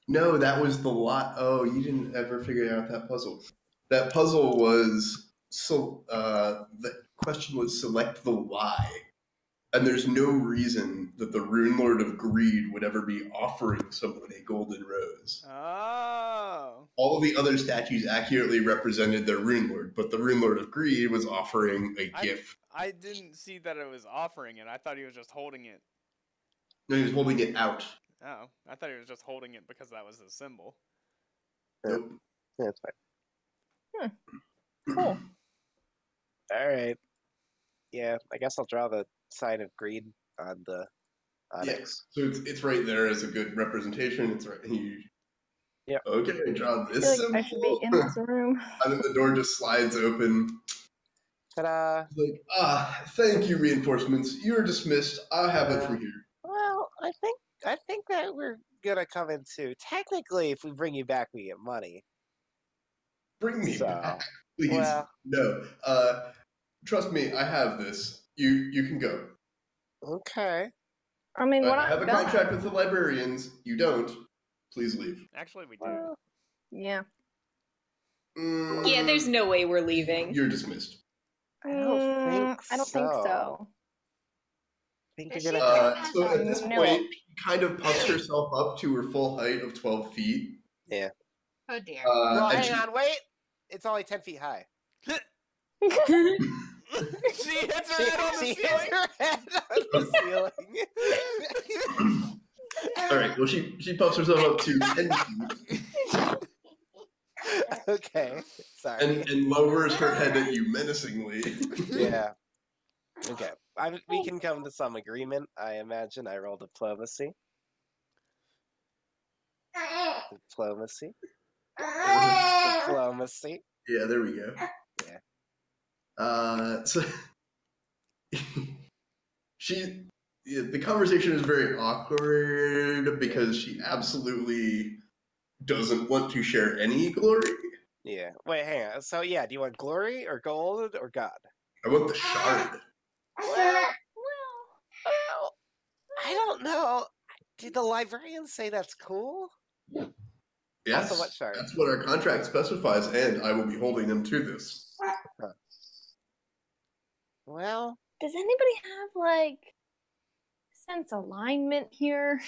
No, that was the lot. Oh, you didn't ever figure out that puzzle. That puzzle was the question was select the lie, and there's no reason that the Rune Lord of Greed would ever be offering someone a golden rose. Oh. All of the other statues accurately represented their Rune Lord, but the Rune Lord of Greed was offering a gift. I didn't see that it was offering it. I thought he was just holding it. No, he was holding it out. Oh, I thought he was just holding it because that was his symbol. Nope. Yeah, that's fine. Cool. All right. Yeah, I guess I'll draw the sign of greed on the onyx. So it's right there as a good representation. It's right. Yep. Okay, draw I this feel like symbol. I should be in this room. And then the door just slides open. Ta-da! It's like, thank you, reinforcements. You're dismissed. I'll have it from here. Well, I think that we're gonna come into. Technically, if we bring you back, we get money. Bring me So, back, please. well- No. Trust me, I have this. You can go. Okay. I mean, we're I not have a done. contract with the librarians. You don't. Please leave. Actually, we do. Well, yeah. Yeah, there's no way we're leaving. You're dismissed. I don't think I don't think so. so. I think Is you're she gonna. doing So at this No. point, she kind of puffs herself up to her full height of 12 feet. Oh dear. Well, And hang on, wait. It's only 10 feet high. She hits her head on the She ceiling. hits her head on the ceiling. All right. Well, she puffs herself up to 10 feet Okay. Sorry. and lowers her head at you menacingly. Yeah. Okay. We can come to some agreement. I imagine I roll diplomacy. Diplomacy. Diplomacy. Yeah, there we go. Yeah. So the conversation is very awkward because she absolutely doesn't want to share any glory. Yeah. Wait, hang on. So yeah, do you want glory or gold or God? I want the shard. Well, I don't know. Did the librarians say that's cool? Yes, Also, what shard? that's what our contract specifies, and I will be holding them to this. Huh. Well, Does anybody have like sense alignment here?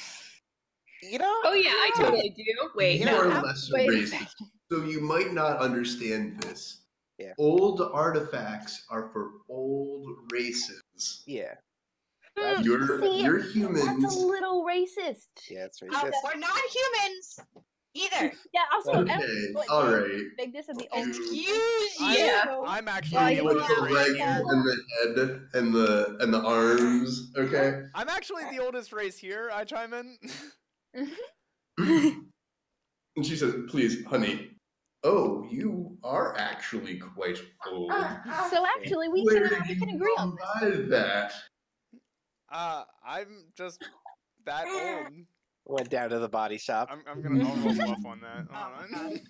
you know. Oh yeah, I totally do. Wait, You no, are how- lesser wait a races, second. so you might not understand this. Yeah. Old artifacts are for old races. Yeah. Hmm, You're see, humans. That's a little racist. Yeah, it's Oh, racist. we're not humans either. Yeah, also, Okay, what, all Dan, right. Make this in the old. Excuse I'm, you. I'm actually Well, the you With oldest the have- race legs here. and the head and the arms. Okay. I'm actually the oldest race here. I chime in. And she says, "Please, honey. Oh, you are actually quite old. So actually, we Where can did you agree on come this. by that?" I'm just that old. Went down to the body shop. I'll roll bluff on that. Oh, Hold on.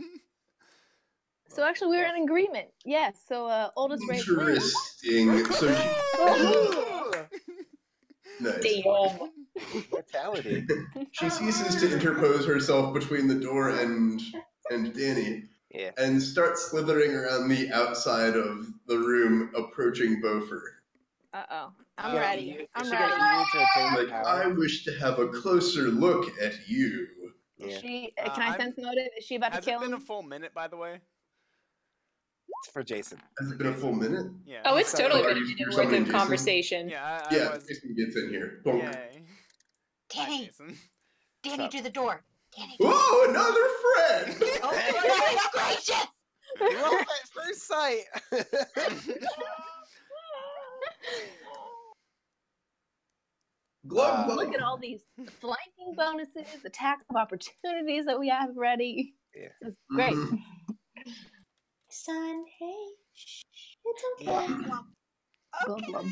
So actually, we're in agreement. Yes. So oldest race wins. Interesting. So Ooh, nice. damn. mortality. She ceases to interpose herself between the door and Danny, Yeah. and starts slithering around the outside of the room, approaching Beaufort. Oh, I'm Yeah, ready. Is I'm she ready. gonna use her to attain Like, power? I wish to have a closer look at you. Is Yeah. she? Uh, Can I I'm- sense motive? Is she about to Has kill it been a him? full minute, by the way? It's for Jason. Has it been a full minute? Yeah. Oh, it's So- totally Are been a you minute worth summoning of Jason? conversation. Yeah, I Yeah, was. Jason gets in here. Bonk. Yay. Hi, Danny, Jason. Danny, Sup? do the door. Danny. Whoa, another friend! Oh, goodness gracious! Love at first sight. Glug, glug. Look at all these flanking bonuses, attack of opportunities that we have ready. Yeah. It's great. Mhm. Son, hey, it's Yeah. Glub, glub.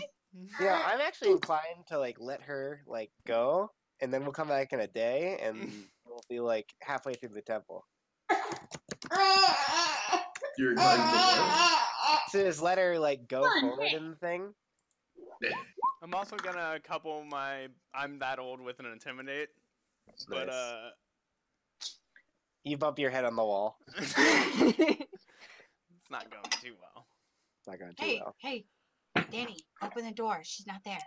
Yeah, I'm actually inclined to like let her like go, and then we'll come back in a day, and we'll be like halfway through the temple. You're inclined to what? So just let her like go forward in the thing. I'm also gonna couple my I'm that old with an intimidate, but Nice. You bump your head on the wall. it's not going too well. It's not going too Hey, well. hey, Danny, open the door. She's not there.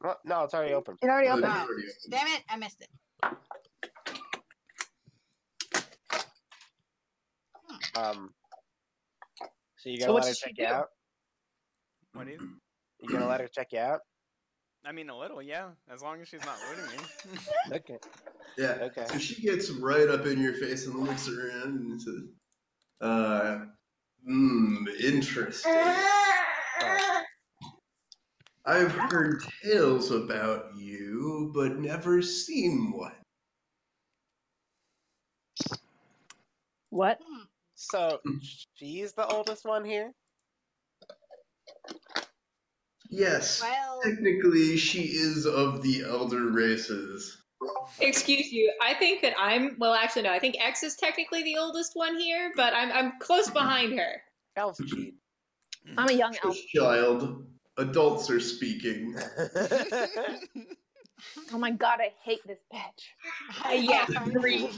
Oh, no, it's already open. It already Oh, opened. it's already open. Damn it, I missed it. So you So gonna what let her should she check you do? out? What do you? You gonna let her check you out? I mean, a little, yeah. As long as she's not looting me. Okay. Yeah. Okay. So she gets right up in your face and looks around and says, interesting. I've heard tales about you, but never seen one. What? So she's the oldest one here. Yes, Well, technically she is of the elder races. Excuse you. I think that actually no. I think X is technically the oldest one here, but I'm close behind her. Elf cheat. I'm a young elf. Shush, child. Adults are speaking. Oh my god, I hate this bitch. Yeah, agreed.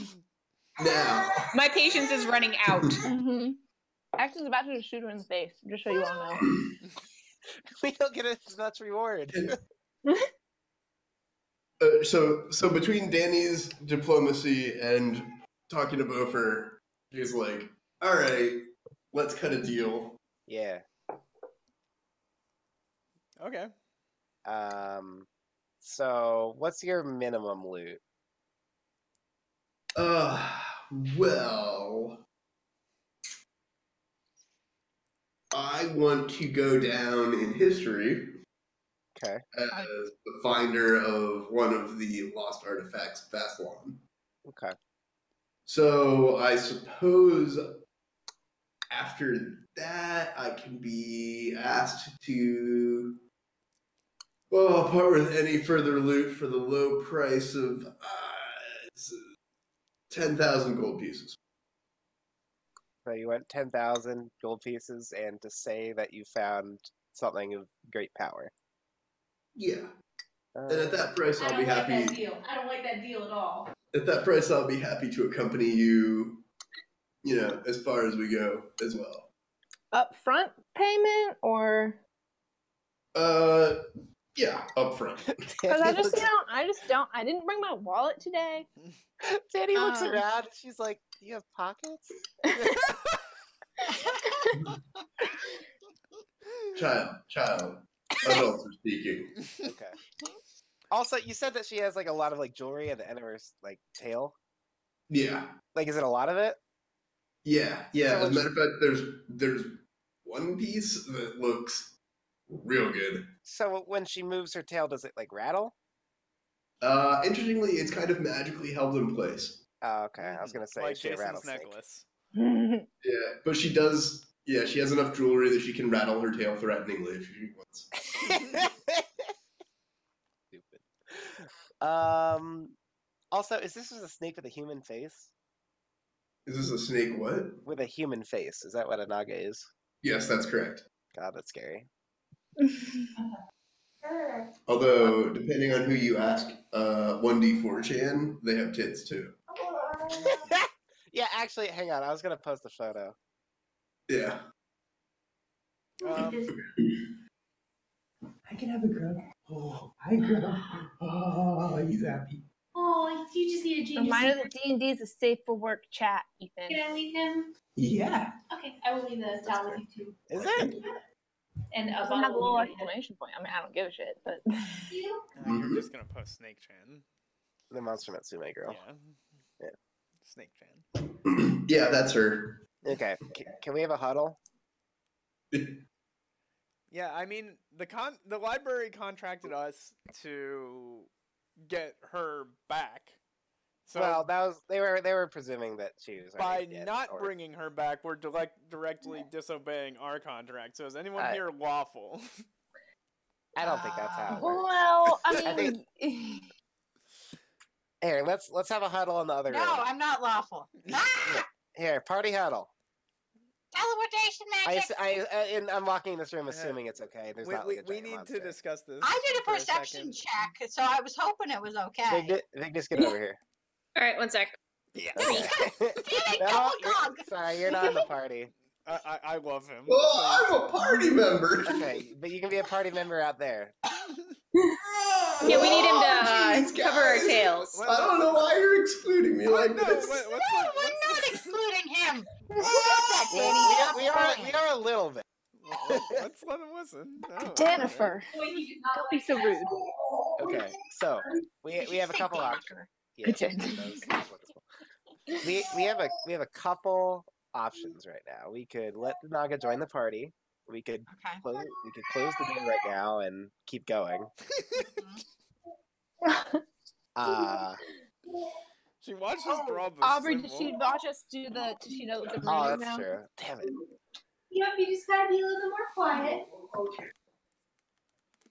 Now, My patience is running out. Mm-hmm. X is about to just shoot her in the face, just so you all know. We don't get as much reward. so between Danny's diplomacy and talking to Beaufort, he's like, "All right, let's cut a deal." Yeah. Okay. So what's your minimum loot? Well, I want to go down in history Okay. as the finder of one of the lost artifacts of Thassalon. Okay. So I suppose after that, I can be asked to Well, I'll part with any further loot for the low price of 10,000 gold pieces. So you want 10,000 gold pieces, and to say that you found something of great power. Yeah. And at that price, I'll be happy. I don't like that deal at all. At that price, I'll be happy to accompany you, as far as we go as well. Upfront payment or? Yeah, up front. Because I didn't bring my wallet today. Danny looks around. She's like, "Do you have pockets?" Child. Adults are speaking. Okay. Also, you said that she has like a lot of like jewelry at the end of her like tail. Yeah. Like, is it a lot of it? Yeah. So As a matter of fact, there's one piece that looks real good. So when she moves her tail, does it like rattle? Interestingly, it's kind of magically held in place. Oh, okay. I was gonna say like she a Jason's rattlesnake. necklace. Yeah, but she does. Yeah, she has enough jewelry that she can rattle her tail threateningly if she wants. Stupid. Also, is this just a snake with a human face? Is this a snake? What? With a human face. Is that what a naga is? Yes, that's correct. God, that's scary. Although, depending on who you ask, 1D4chan, they have tits too. Yeah, actually, hang on. I was gonna post a photo. Yeah. Um, I can have a grub. Oh, hi, grub. Oh, he's happy. Oh, you just need to change. Reminder that D&D is a safe for work chat, Ethan. Can I leave him? Yeah. Okay, I will leave the towel with you too. Is it? And a Doesn't have a bottle little of exclamation point. I mean, I don't give a shit, but you. I'm just gonna post Snake Chan. The Monster Matsume girl. Yeah. Yeah. Snake Chan. Yeah, that's her. Okay. Can we have a huddle? Yeah, I mean the library contracted us to get her back. So Well, that was they were presuming that she was by already dead, not or- bringing her back, we're directly disobeying our contract. So is anyone I- here lawful? I don't think that's how it works. well, I I think- mean, Here, let's have a huddle in the other No, room. I'm not lawful. Ah! Here, party huddle. Teleportation magic. And I'm walking in this room assuming it's okay. There's not like a we giant need monster. to discuss this. I did a for perception second. check, so I was hoping it was okay. Vigdis, get over here. All right, one sec. Yeah. it, No, double you're- dog. sorry, you're not in the party. I love him. Oh, I'm a party member. Okay, but you can be a party member out there. Yeah, we need him to Jeez, cover our guys. tails. I don't know why you're excluding me like no, this. what's No, the- we're not excluding him. Stop that, Well, Danny. Stop we lying. are a little bit. Let's let him listen. No, Jennifer, don't be so rude. Okay, so we have a couple options. Yeah, Jennifer. that's wonderful. we have a couple options right now. We could let the Naga join the party. We could Okay. close the door right now and keep going. She watches Bravo. Aubrey, did she watch us do the? Did she know the Oh, reading that's now? true. Damn it. Yep, you just gotta be a little bit more quiet.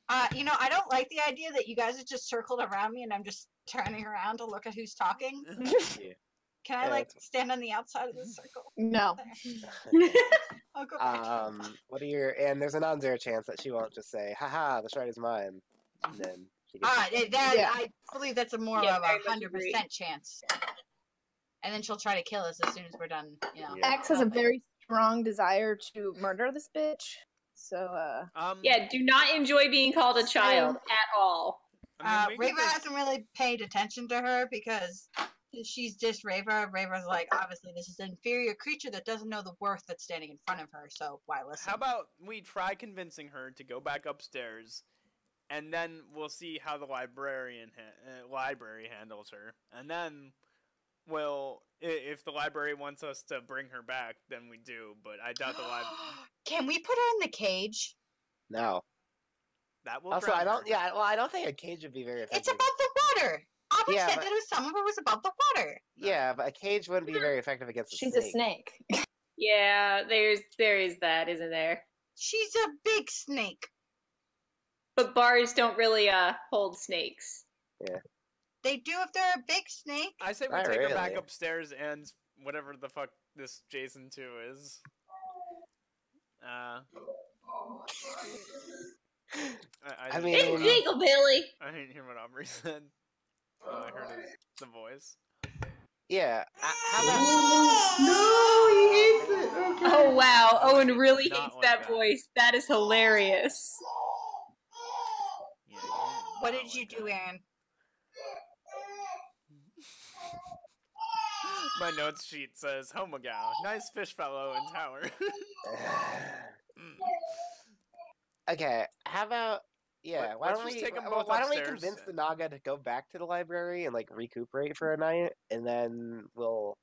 I don't like the idea that you guys have just circled around me and I'm just turning around to look at who's talking. Yeah. Can I Yeah, like that's- stand on the outside of the circle? No. There. I'll go back. What are your and there's a non-zero chance that she won't just say, haha, the shard is mine. And then she gets Yeah. I believe that's a more Yeah, of very a much agree. 100% chance. And then she'll try to kill us as soon as we're done. Yeah. X has a very strong desire to murder this bitch. So, Yeah, do not enjoy being called a child at all. I mean, we Rava could hasn't really paid attention to her because she's just Rava. Rava's like, obviously, this is an inferior creature that doesn't know the worth that's standing in front of her, so why listen? How about we try convincing her to go back upstairs, and then we'll see how the library handles her, and then if the library wants us to bring her back, then we do. But I doubt the library. Can we put her in the cage? No. That will. Also, drown I don't. her. Yeah, well, I don't think a cage would be very effective. It's above the water. Aubrey Yeah, said but- that some of it was above the water. Yeah, but a cage wouldn't be very effective against a she's snake. a snake. Yeah, there is that, isn't there? She's a big snake. But bars don't really hold snakes. They do if they're a big snake. I say we Not take her back really. upstairs and whatever the fuck this Jason 2 is. I didn't mean- hear what Jingle Billy! I didn't hear what Aubrey said. All I heard is the voice. Yeah. How about No, he hates it. Okay. Oh wow, Owen Not really like hates that. that voice. That is hilarious. Yeah, What did you do, Aaron? My notes sheet says, Homogal, nice fish fellow in tower. Okay, how about why let's don't just we take 'em why both don't we upstairs convince the Naga to go back to the library and like recuperate for a night, and then we'll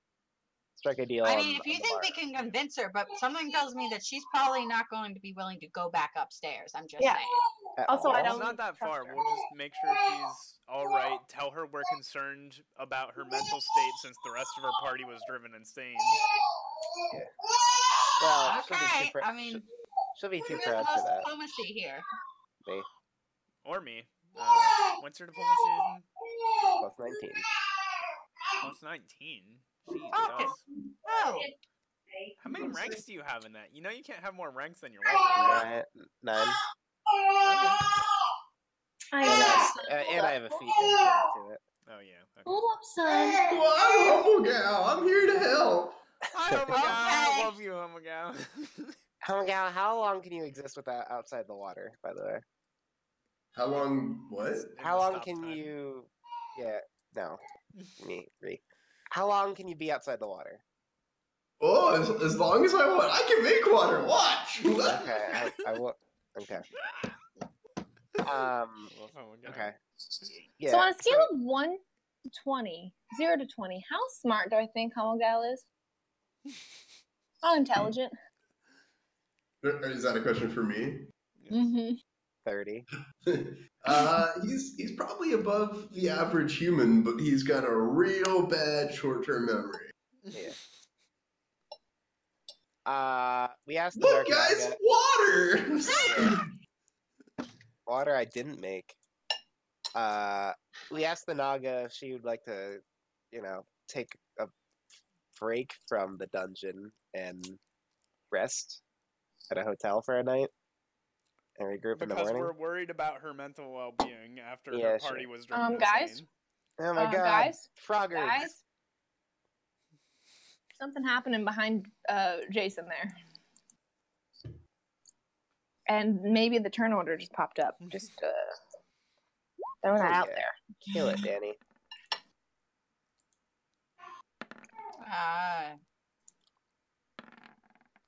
strike a deal. I on- mean, if on you the think we bar. can convince her, but something tells me that she's probably not going to be willing to go back upstairs. I'm just Yeah. saying. At Also, I all? It's don't not that trust far. her. We'll just make sure she's alright. Tell her we're concerned about her mental state since the rest of her party was driven insane. Well, she'll be Okay, too I mean, she'll be who too has the proud for most that. diplomacy here? Me Or me. What's your diplomacy season? plus 19. Plus 19. Jesus. Okay. Oh, How many ranks do you have in that? You know you can't have more ranks than your level. Right? 9. I And I have a feat to it. Oh yeah. Okay. Hold up, son. Well, I'm Humble Gal. I'm here to help. Hi, Homogal. I Okay. love you, Homogal. Homogal, how long can you exist without outside the water? By the way, How long? What? In how the long stop can time. you? Yeah, no, me agree. How long can you be outside the water? Oh, as long as I want. I can make water. Watch. Okay, I will. Okay. I love Homogal. Okay. Yeah. So on a scale of 1 to 20, 0 to 20, how smart do I think Homogal is? How intelligent? Is that a question for me? Mm-hmm. 30. He's probably above the average human, but he's got a real bad short-term memory. Yeah. We asked the Look, Dark guys, Naga. water. Water I didn't make. We asked the Naga if she would like to, take a break from the dungeon and rest at a hotel for a night and regroup in the Because morning. we're worried about her mental well-being after Yeah, her party sure. was driven Guys? insane. Oh my god, Guys? Frogger! Guys? Something happening behind Jason there. And maybe the turn order just popped up. Just throwing that Oh, out yeah. there. Kill it, Danny.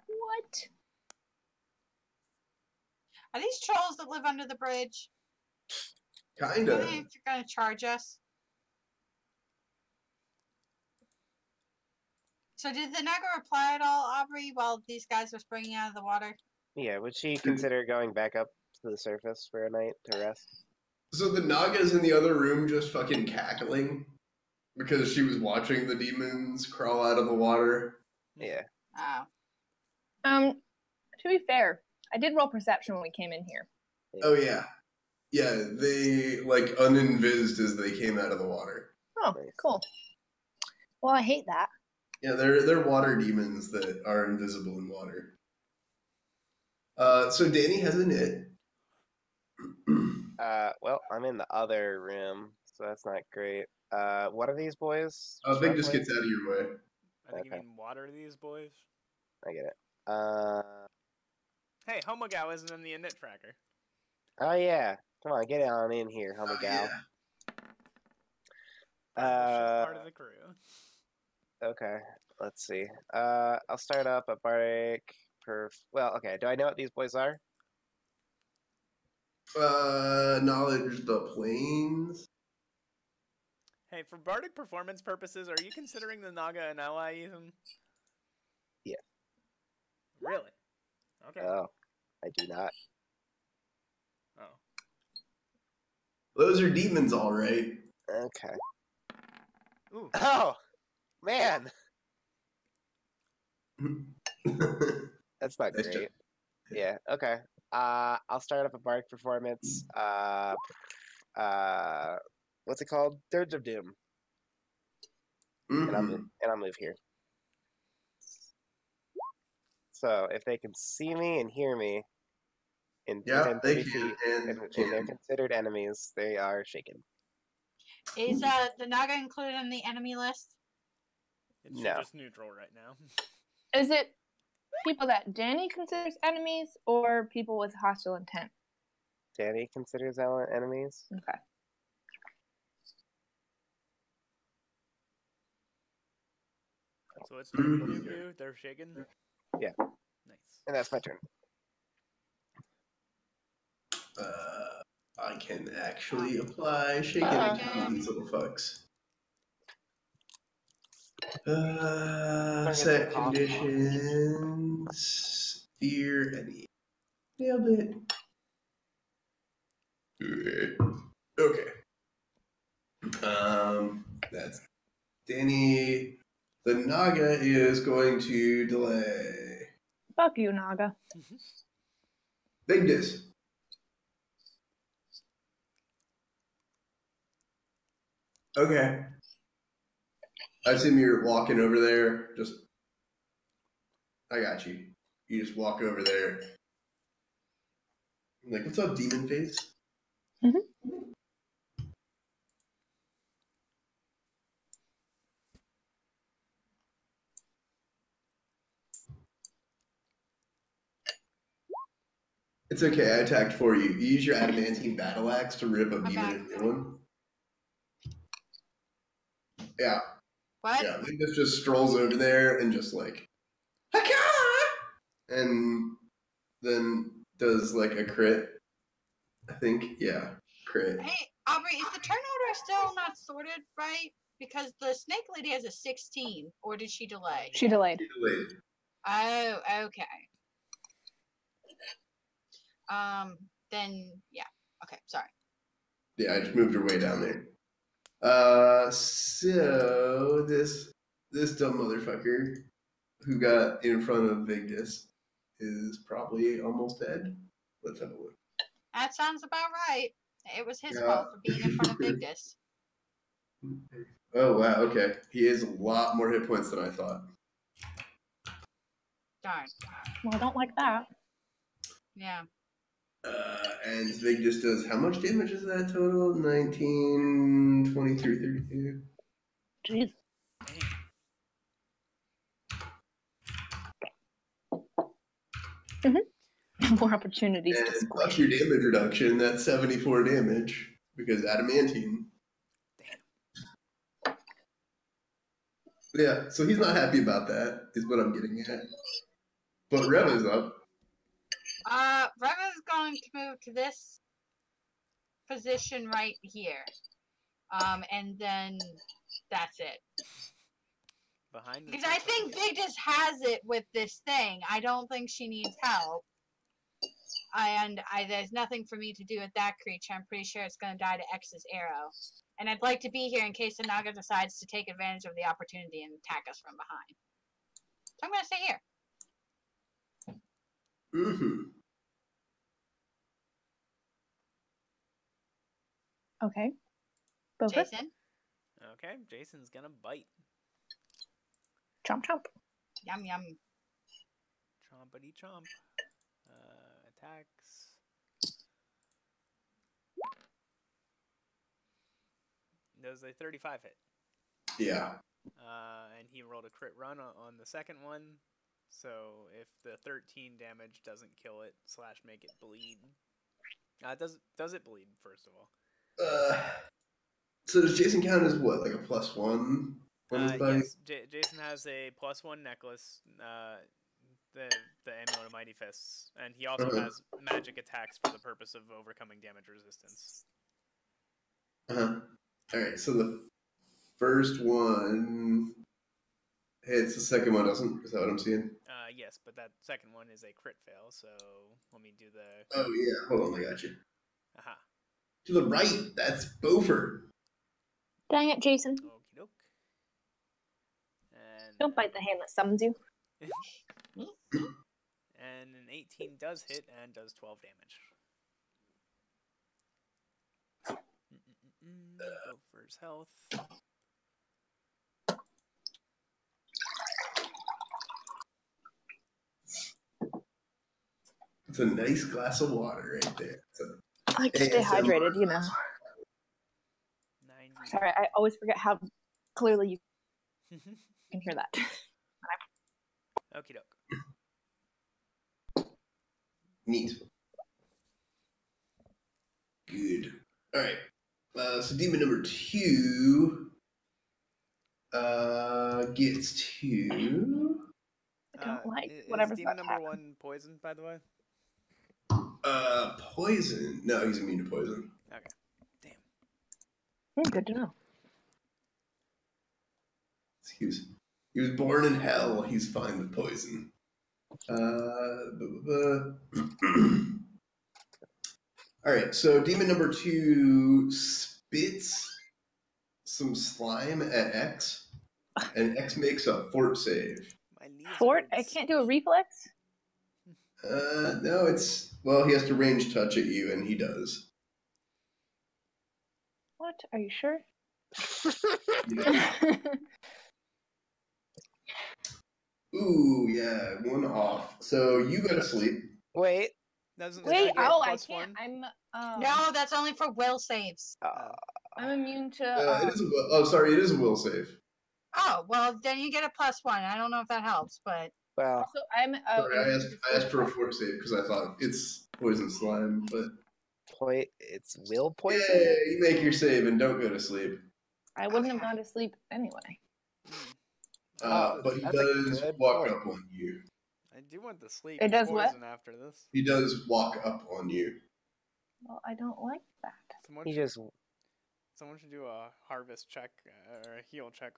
What? are these trolls that live under the bridge? Are Kinda. they gonna charge us? So did the Naga reply at all, Aubrey, while these guys were springing out of the water? Yeah, would she consider going back up to the surface for a night to rest? So the Naga's in the other room just fucking cackling because she was watching the demons crawl out of the water. Yeah. Oh. To be fair, I did roll perception when we came in here. Oh yeah. Yeah, they like uninvised as they came out of the water. Oh, Nice. cool. Well, I hate that. Yeah, they're water demons that are invisible in water. So Danny has a knit. Well, I'm in the other room, so that's not great. What are these boys? Big just roughly? gets out of your way. I think Okay. you mean water these boys. I get it. Hey, Homogal isn't in the init tracker. Oh yeah. Come on, get on in here, Oh, Homogal. yeah. Part of the crew. Okay, let's see. I'll start up a bardic well, okay, do I know what these boys are? Knowledge the planes. Hey, for bardic performance purposes, are you considering the Naga an ally, Ethan? Yeah. Really? Okay. Oh, I do not. Oh. Those are demons, all right. Okay. Ooh. Oh, man, that's not Nice great. Yeah. Okay. I'll start up a bardic performance. What's it called? Dirge of Doom. And I'll move here. So if they can see me and hear me, within they 30 can, feet, and and they're considered enemies, they are shaken. Is the Naga included in the enemy list? It's No. just neutral right now. Is it people that Danny considers enemies or people with hostile intent? Danny considers our enemies. Okay. So what's Dirge of Doom do? They're shaken? Yeah. Nice. And that's my turn. I can actually apply shaken to these little fucks. Set conditions, fear, any. Nailed it. Okay. That's Danny. The Naga is going to delay. Fuck you, Naga. Big dis. Okay. I assume you're walking over there. I got you. You just walk over there. I'm like, what's up, demon face? It's okay, I attacked for you. You use your adamantine battle axe to rip a demon a new one. Yeah. What? Yeah, Lingus just strolls over there and just like, Haka! And then does like a crit. I think, yeah, crit. Hey, Aubrey, is the turn order still not sorted right? Because the snake lady has a 16, or did she delay? She delayed. Oh, okay. Then yeah. Okay, sorry. Yeah, I just moved her way down there. So this dumb motherfucker who got in front of Vigdis is probably almost dead. Let's have a look. That sounds about right. It was his fault for being in front of Vigdis. Oh wow, okay. He has a lot more hit points than I thought. Darn. Well, I don't like that. Yeah. And Vigdis does how much damage is that total? 19, 23, 32. Jeez. More opportunities to And squish. fuck your damage reduction, that's 74 damage because adamantine. Damn. Yeah, so he's not happy about that, is what I'm getting at. But Reva's up. Reva's going to move to this position right here. And then that's it. Behind the Because I think Vigdis has it with this thing. I don't think she needs help. And there's nothing for me to do with that creature. I'm pretty sure it's going to die to X's arrow. And I'd like to be here in case the Naga decides to take advantage of the opportunity and attack us from behind. So I'm going to stay here. Okay. Bofa. Jason? Okay, Jason's gonna bite. Chomp chomp. Yum yum. Chompity chomp. Attacks. Does a 35 hit? Yeah. And he rolled a crit run on the second one. So if the 13 damage doesn't kill it / make it bleed, does it bleed first of all? So does Jason count as what, like a +1? Yes, Jason has a +1 necklace, the Amulet of Mighty Fists, and he also has magic attacks for the purpose of overcoming damage resistance. Alright, so the first one hits, the second one doesn't. Is that what I'm seeing? Yes, but that second one is a crit fail, so let me do the... Oh yeah, hold on, I got you. Aha. To the right, that's Beaufort. Dang it, Jason. Okie doke. And Don't bite the hand that summons you. and And an 18 does hit and does 12 damage. Go for his health. It's a nice glass of water right there. I like to stay ASMR. hydrated, you know. 90. Sorry, I always forget how clearly you can hear that. Okie doke. Neat. Good. All right. So demon number 2 gets to I don't like Is whatever's demon about to number happen. 1 poisoned, by the way? poison. No, he's immune to poison. Okay. Damn. Good to know. He was born in hell. He's fine with poison. All right. So demon number 2 spits some slime at X, and X makes a fort save. My knees Fort? I hurts. can't do a reflex? No, he has to range touch at you, and he does. What? Are you sure? Yeah. Ooh, yeah, 1 off. So you go to sleep. Wait. Doesn't Wait, it get oh, I plus can't. 1? I'm No, that's only for will saves. I'm immune to It is a will. Oh, sorry, it is a will save. Oh, well, then you get a +1. I don't know if that helps, but Well, also I'm Sorry, I asked for a fort save because I thought it's poison slime, but it's will poison. yeah, you make your save and don't go to sleep. I wouldn't have gone to sleep anyway. But he that's a does good walk point. up on you. I do want the sleep. It does what? poison after this. He does walk up on you. Well, I don't like that. Someone He should, just someone should do a harvest check or a heal check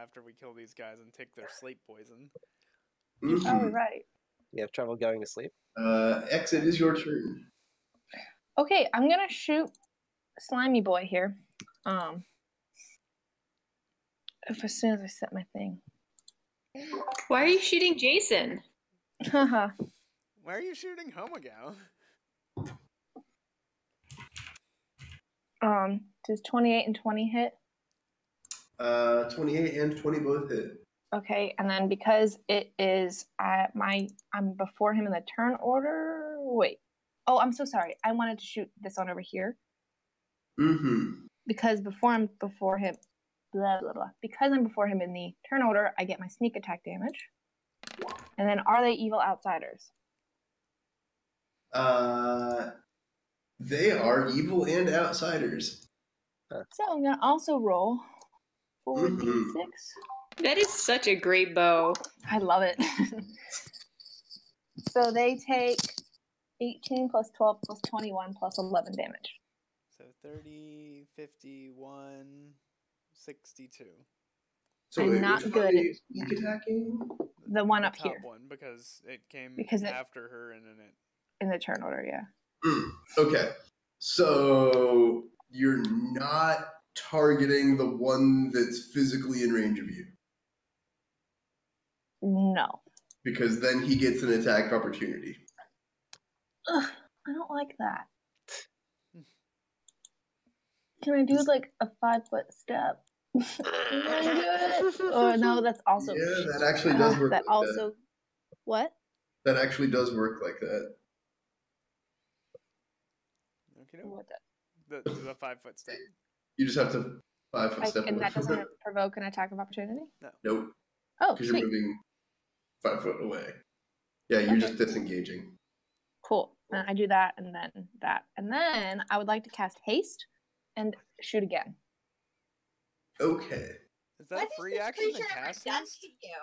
after we kill these guys and take their sleep poison. Mhm. Oh, right. you have trouble going to sleep. X, it is your turn. Okay, I'm gonna shoot Slimy Boy here. If as soon as I set my thing. Why are you shooting Jason? Haha. Why are you shooting Homogal? Does 28 and 20 hit? 28 and 20 both hit. Okay, and then because it is I'm before him in the turn order. Wait. Oh, I'm so sorry. I wanted to shoot this one over here Mm-hmm. because before I'm before him, blah blah blah. Because I'm before him in the turn order, I get my sneak attack damage. And then, are they evil outsiders? They are evil and outsiders. So I'm gonna also roll 4d6. That is such a great bow. I love it. So they take 18 plus 12 plus 21 plus 11 damage. So 30, 51, 62. So I'm wait, not which good one are at you sneak attacking? The one The up top here one because it came Because it- after her and then it. in the turn order, yeah. Okay. So you're not targeting the one that's physically in range of you. No. Because then he gets an attack opportunity. Ugh, I don't like that. Can I do like a 5-foot step? Can I do it? Oh no, that's also Yeah, that actually does work that like also what? that. That actually does work like that. Okay, What that? the 5-foot step. You just have to 5-foot step And away that from doesn't it. provoke an attack of opportunity? Nope, Oh, because you're sweet. moving 5 foot away. Yeah, you're Okay. just disengaging. Cool. And I do that and then that. And then I would like to cast haste and shoot again. Okay. Is that what a free has this action to creature ever cast done haste? to you?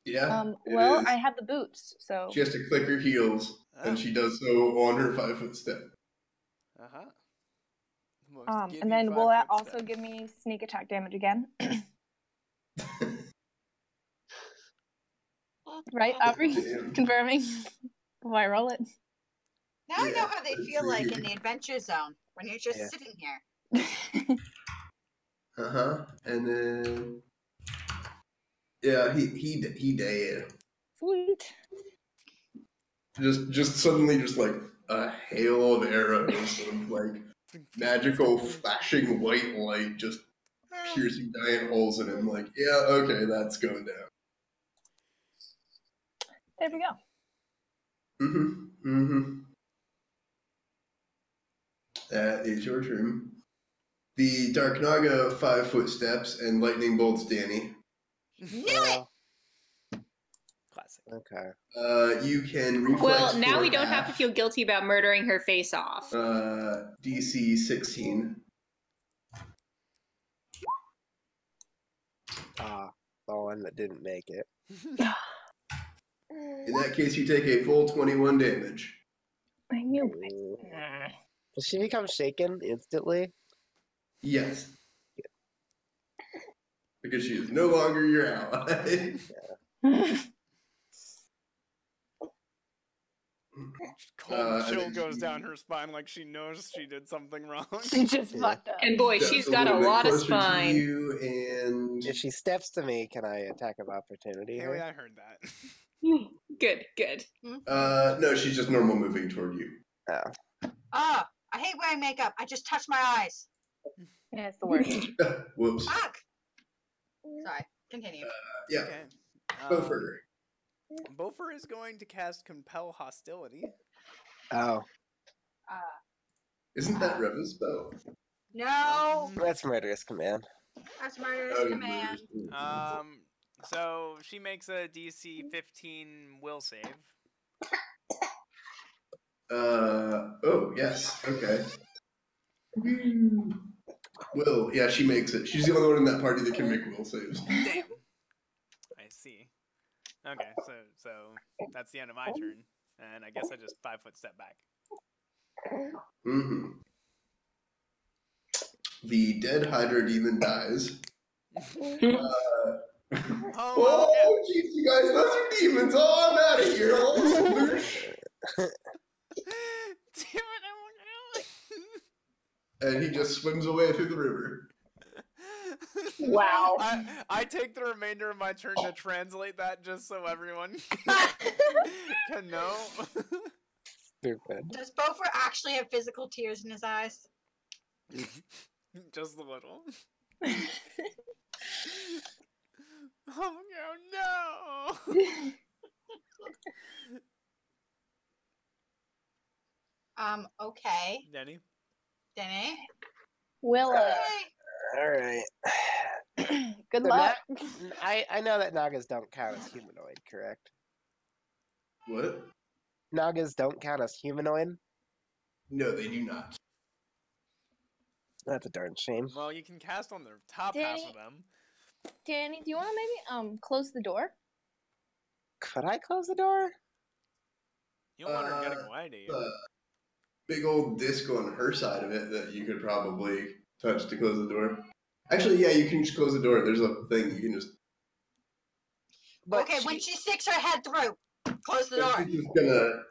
Yeah. it Well, is. I have the boots, so She has to click her heels, and she does so on her 5-foot step. and then will that also give me sneak attack damage again? Right, Aubrey? Damn. Confirming before I roll it. Now I know Yeah, how they let's feel like see. in the adventure zone when you're just Yeah. sitting here. And then yeah, he dead. Sweet. Just suddenly, just like a hail of arrows of like magical flashing white light, just piercing giant holes in him. Like, yeah, okay, that's going down. There we go. That is your turn. The Dark Naga 5 footsteps and lightning bolts Danny. Knew it! Classic. Okay. You can reflex. Well, now for we don't have to half. feel guilty about murdering her face off. DC 16. The one that didn't make it. In that case, you take a full 21 damage. I knew it. Ooh. Does she become shaken instantly? Yes. Because she is no longer your ally. Cold chill then goes she- down her spine like she knows she did something wrong. She just Yeah. fucked up. And boy, Steps she's got a little bit lot of closer to spine. You and If she steps to me, can I attack of opportunity? Haley, her? I heard that. Good, good. no, she's just normal moving toward you. Oh. I hate wearing makeup. I just touched my eyes. Yeah, it's the worst. Whoops. Fuck. Sorry. Continue. Yeah, Okay. Beaufort. Beaufort is going to cast Compel Hostility. Oh, Isn't that Reva's spell? No. that's murderous command. That's murderous Oh, command. So she makes a DC 15 will save. Oh, yes. Okay. Will, yeah, she makes it. She's the only one in that party that can make will saves. Damn. I see. Okay, so that's the end of my turn, and I guess I just 5 foot step back. Mm-hmm. The dead Hydra demon dies. Oh, jeez, you guys, those are demons. Oh, I'm out of here. Damn it, I won't And he just swims away through the river. Wow. I take the remainder of my turn to translate that just so everyone can know. Stupid. Does Beaufort actually have physical tears in his eyes? Just a little. Oh no! Okay. Denny? Denny? Will, Okay. All right. good So luck. I know that Nagas don't count as humanoid, correct? What? Nagas don't count as humanoid? No, they do not. That's a darn shame. Well, you can cast on the top half Danny? of them. Danny, do you want to maybe close the door? Could I close the door? You don't want her getting away, do you? Big old disc on her side of it that you could probably touch to close the door. Actually, yeah, you can just close the door. There's a thing you can just. But Okay, when she sticks her head through, close the door.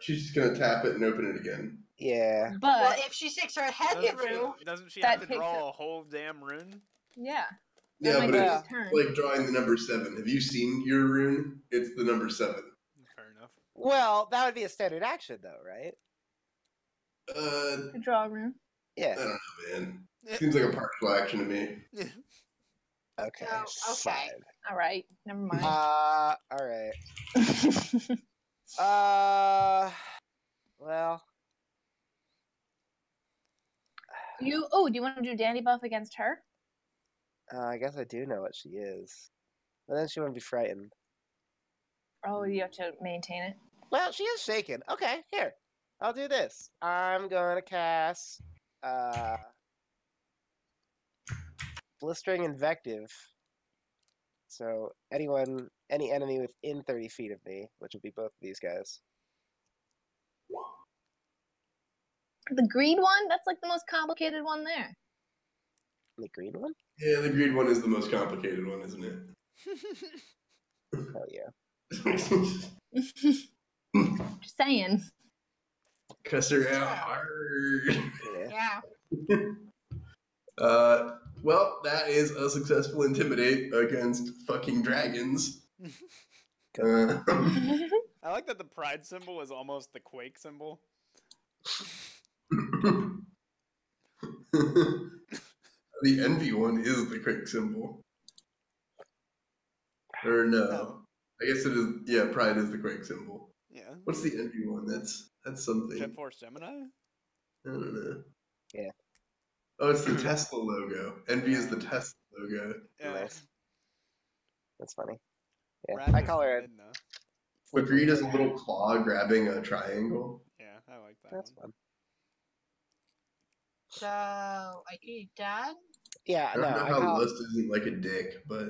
She's just gonna tap it and open it again. Yeah. Well, But if she sticks her head through, Doesn't she that have to takes draw a whole damn rune? yeah, Yeah, that might but be it's his turn. like drawing the number 7. Have you seen your rune? It's the number 7. Fair enough. Well, that would be a standard action, though, right? To draw a room. I Yeah. don't know, man. Seems like a partial action to me. Okay. Oh, okay. Fine. All right, never mind. All right. Well, do you want to do Danny buff against her? I guess I do know what she is. But then she wouldn't be frightened. Oh, you have to maintain it. Well, she is shaken. Okay, here. I'll do this. I'm gonna cast Blistering Invective. So any enemy within 30 feet of me, which would be both of these guys. The green one? That's like the most complicated one there. The green one? Yeah, the green one is the most complicated one, isn't it? Oh yeah. Just saying. Cuss her out hard. Yeah. yeah. Well, that is a successful intimidate against fucking dragons. I like that the pride symbol is almost the quake symbol. The envy one is the quick symbol. Or no. No. I guess it is. Yeah, pride is the quick symbol. Yeah. What's the envy one? That's something. Jet Force Gemini? I don't know. Yeah. Oh, it's the Tesla logo. Envy is the Tesla logo. Yeah. Nice. That's funny. Yeah, Raptors I call her. and Midna. The greed is a little claw grabbing a triangle. Yeah, I like that That's one. fun. So, are you done? Yeah, I don't no, know I how call. Lust isn't like a dick, but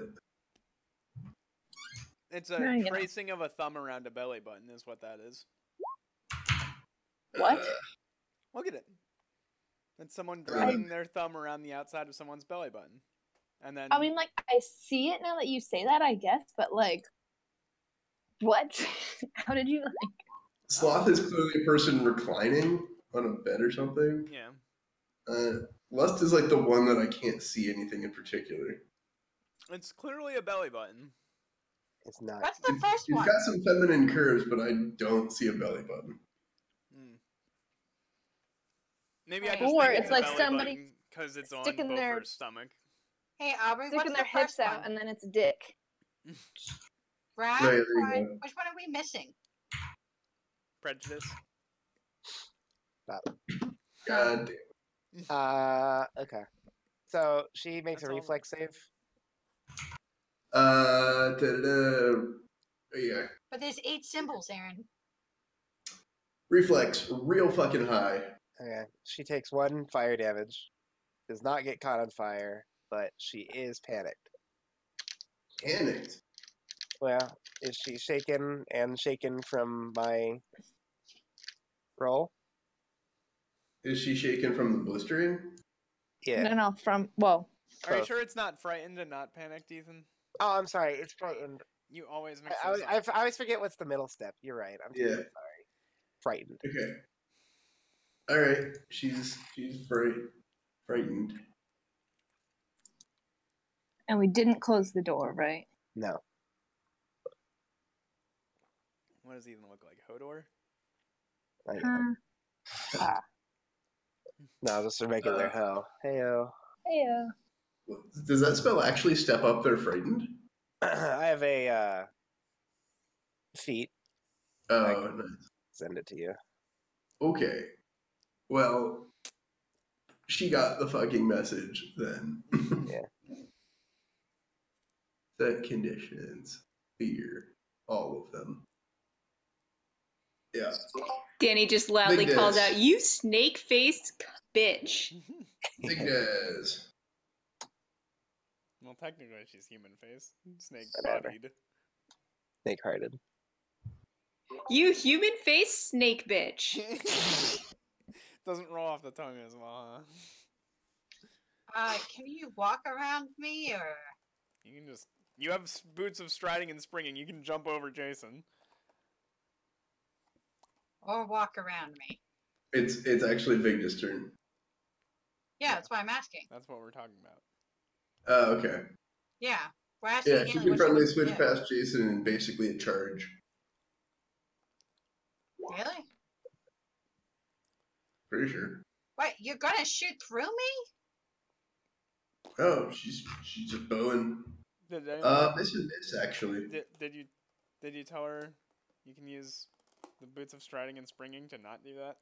It's a There you go. tracing of a thumb around a belly button is what that is. What? Look at it. It's someone dragging their thumb around the outside of someone's belly button. And then I mean, like, I see it now that you say that, I guess, but, like, what? How did you, like... Sloth is clearly a person reclining on a bed or something. yeah. Lust is like the one that I can't see anything in particular. It's clearly a belly button. It's not. What's the first He's one? got some feminine curves, but I don't see a belly button. Maybe I just Or think it's a like belly somebody button because it's on sticking their- Bopher's stomach. Hey, Aubrey, what's Sticking the their hips first out, one? and then it's a dick. Brad, Right, there you Pride, go. which one are we missing? Prejudice. God damn. Okay. So she makes That's a all. reflex save. Yeah. But there's 8 symbols, Aaron. Reflex, real fucking high. Okay. She takes 1 fire damage. Does not get caught on fire, but she is panicked. Panicked. Well, is she shaken from my roll? Is she shaken from the blistering? Yeah. No, from, well, Are you Both. sure it's not frightened and not panicked, Ethan? Oh, I'm sorry. It's frightened. You always mix I those up. always forget what's the middle step. You're right. I'm Yeah. sorry. Frightened. Okay. All right. She's frightened. and we didn't close the door, right? No. What does he even look like? Hodor? I know. No, just a regular hoe. Heyo. Hey, Does that spell actually step up their frightened? I have a feat. Oh, I nice. Send it to you. Okay. Well, she got the fucking message then. Yeah. Set conditions. Fear. All of them. Yeah. Danny just loudly Big calls dish. out, "You snake-faced bitch." Big Des. Well, technically she's human face. Snake Whatever. bodied. Snake hearted. You human-faced snake bitch. Doesn't roll off the tongue as well, huh? Can you walk around me, or... You can just... You have boots of striding and springing. You can jump over Jason. Or walk around me? It's actually Vigda's turn. Yeah, that's why I'm asking. That's what we're talking about. Oh, okay. Yeah, we're asking Yeah, she Haley can what friendly wants to switch do. past Jason and basically a charge. Really? Pretty sure. Wait, you're gonna shoot through me? Oh, she's just bowing. Did anyone- Miss and miss actually. Did you tell her you can use the boots of striding and springing to not do that?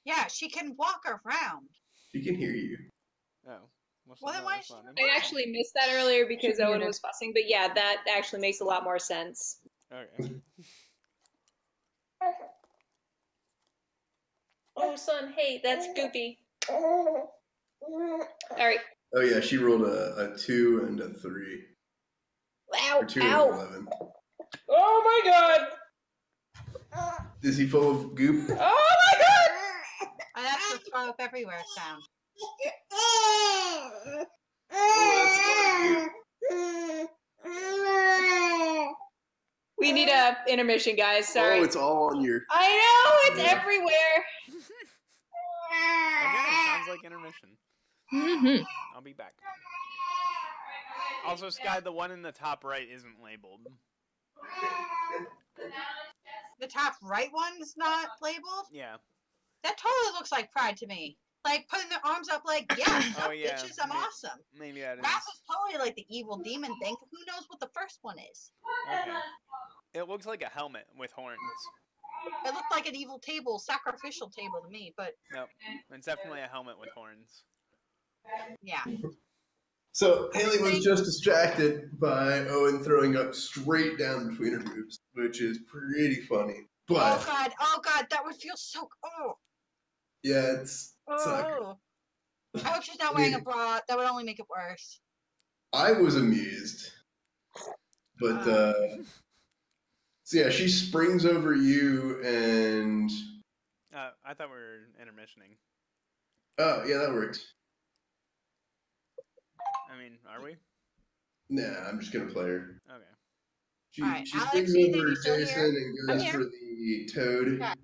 Yeah, she can walk around. She can hear you. Oh. She's Well, then not why is she responding. I actually missed that earlier because She's Owen muted. was fussing, but yeah, that actually makes a lot more sense. Okay. Oh, son, hey, that's Goopy. Alright. Oh yeah, she rolled a 2 and a 3. Ow, Or 2 and ow. 11. Oh my god. Is he full of goop? Oh my god. And that's the throw up everywhere sound. We need a intermission, guys. Sorry. Oh, it's all on your. I know, it's Yeah. everywhere. Okay, sounds like intermission. Mm-hmm. I'll be back. Also, Sky, the one in the top right isn't labeled. top right one's not labeled? Yeah. That totally looks like Pride to me. Like putting their arms up, like, yeah, what's Oh, up, yeah. bitches? I'm awesome. Maybe that is. Wrath is totally like the evil demon thing. Who knows what the first one is? Okay. It looks like a helmet with horns. It looked like an evil table, sacrificial table to me, but Nope. It's definitely a helmet with horns. yeah. So Haley was just distracted by Owen throwing up straight down between her boobs, which is pretty funny. But Oh god, that would feel so. Oh, yeah, it's not good. oh. I hope she's not wearing a bra. That would only make it worse. I was amused, but so yeah, she springs over you and I thought we were intermissioning. oh yeah, that works. I mean, are we? Nah, I'm just gonna play her. Okay. She, Alright, she Alex, springs do you think over you're still Jason here? and I'm goes here. for the toad. Okay.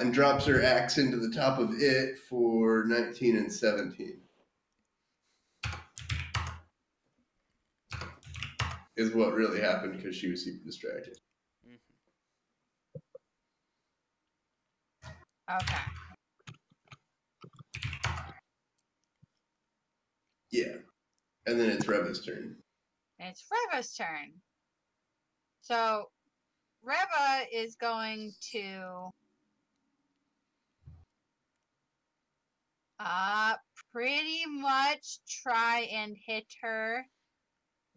And drops her axe into the top of it for 19 and 17. Is what really happened because she was super distracted. Okay. Yeah. And then it's Reva's turn. It's Reva's turn. So, Reva is going to pretty much try and hit her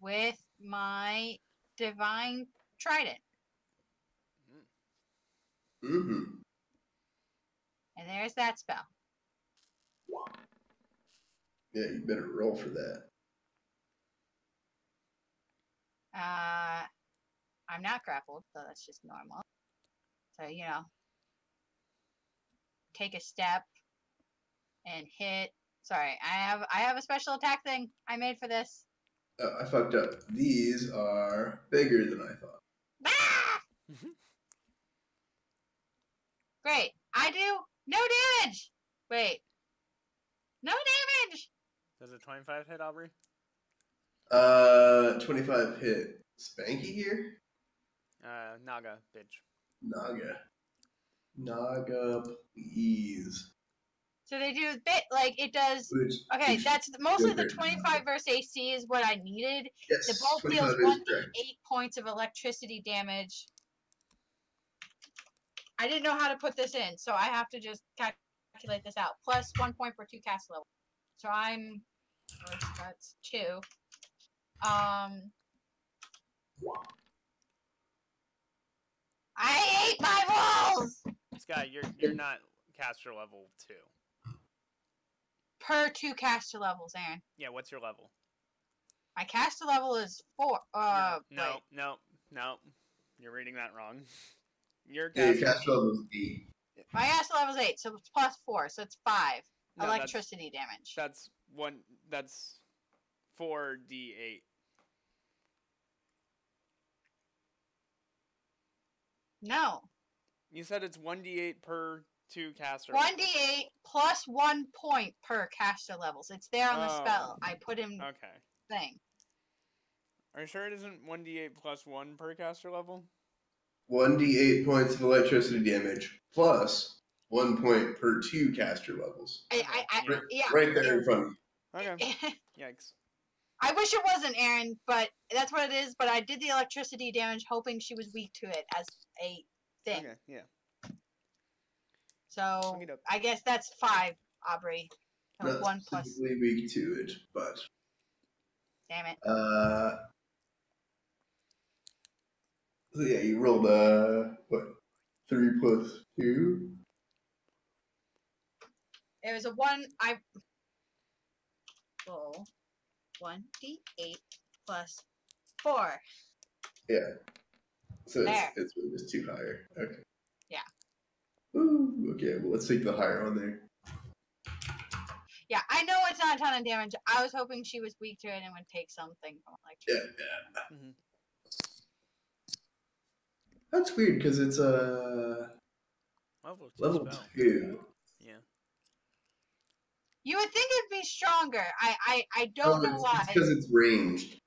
with my Divine Trident. Mm-hmm. And there's that spell. Yeah, you better roll for that. I'm not grappled, so that's just normal. So, you know, take a step and hit. Sorry, I have a special attack thing I made for this. I fucked up. These are bigger than I thought. Ah! Great. I do no damage. Wait. No damage. Does a 25 hit, Aubrey? 25 hit. Spanky here? Naga, bitch. Naga, please. So they do a bit like it does. Okay, Which that's mostly the compared to 25 versus AC is what I needed. yes, The bolt 25 deals is 1d8 correct. points of electricity damage. I didn't know how to put this in, so I have to just calculate this out. Plus 1 point for 2 cast level. So that's 2. I hate my rolls! Sky, you're not caster level 2. Per 2 caster levels, Aaron. Yeah, what's your level? My caster level is 4. No. You're reading that wrong. Your Yeah, your caster caster level is 8. My caster level is 8, so it's plus 4, so it's 5 No, electricity damage. That's 4d8. No. You said it's 1d8 per 2 caster. 1d8 plus 1 point per caster levels. It's there on the spell. I put in Okay. thing. Are you sure it isn't 1d8 plus 1 per caster level? 1d8 points of electricity damage plus 1 point per 2 caster levels. Yeah. Right there in front of you. Okay. Yikes. I wish it wasn't, Aaron, but that's what it is. But I did the electricity damage hoping she was weak to it as a thing. Okay, yeah. So Okey-doke. I guess that's 5, Aubrey. So Not 1 plus. specifically weak to it, but Damn it. so yeah, you rolled what? 3 plus 2? It was a 1. I roll 1d8 plus 4. Yeah. So There. it's just 2 higher. Okay. Yeah. Ooh, okay, well let's take the higher one there. Yeah, I know it's not a ton of damage. I was hoping she was weak to it and would take something from electricity. Yeah. Mm-hmm. That's weird because it's level 2. Yeah. You would think it'd be stronger. I don't know why. It's because it's ranged.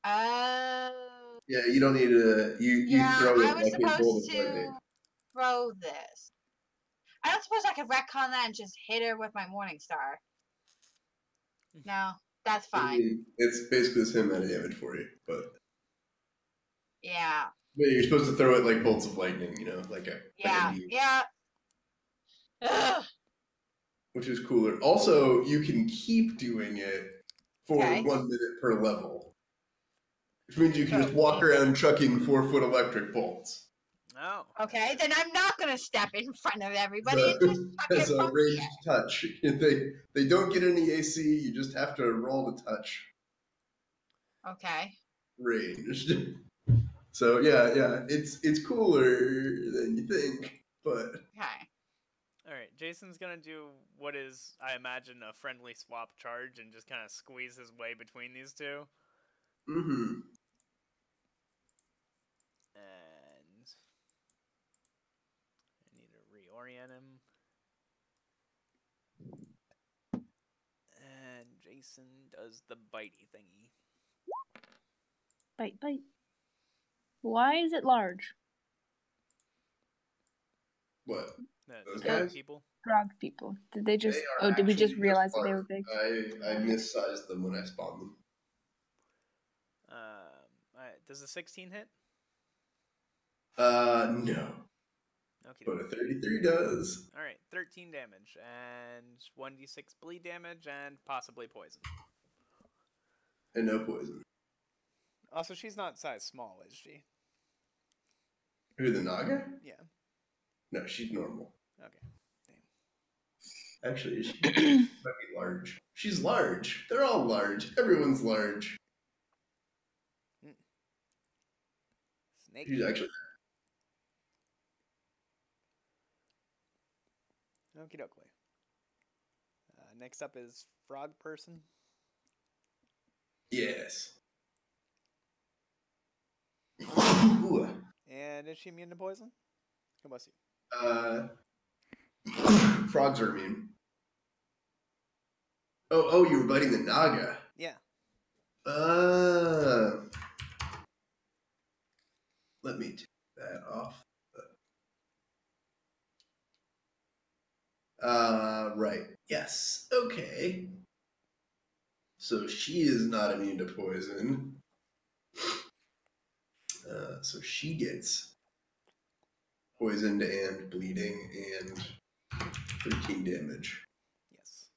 Oh. Yeah, you don't need to. You Yeah, throw it I was like a bolt supposed of lightning. to throw this. I don't suppose I could retcon that and just hit her with my Morning Star. No, that's I fine. mean, it's basically the same amount of damage for you, but Yeah, yeah, you're supposed to throw it like bolts of lightning, like a yeah, beam, yeah. Ugh. which is cooler. Also, you can keep doing it for Okay. 1 minute per level, which means you can So, just walk around chucking 4-foot electric bolts. Oh. Okay, then I'm not gonna step in front of everybody So, and just fucking as a punch ranged it. touch. They don't get any AC. You just have to roll to touch Okay. ranged. So yeah, it's cooler than you think, but Okay. All right, Jason's gonna do what is, I imagine, a friendly swap charge and just kind of squeeze his way between these two. mm-hmm. And I need to reorient him. And Jason does the bitey thingy. Bite, bite. Why is it large? What? The Those frog guys? people. Frog people. Did they just? They are Did we just actually realize that large. they were big? I missized them when I spawned them. Does a 16 hit? No, Okay. but a 33 does. All right, 13 damage and 1d6 bleed damage and possibly poison. And no poison. Also, she's not size small, is she? Who, the Naga? Yeah. No, she's normal. Okay. Actually, she might be large. She's large. They're all large. Everyone's large. Snake. She's actually. Okie dokie. Next up is frog person. Yes. And is she immune to poison? God bless you. Frogs are immune. Oh, you were biting the Naga. Yeah. Let me take that off. Right. Yes. Okay. So she is not immune to poison. So she gets poisoned and bleeding and 13 damage. Yes.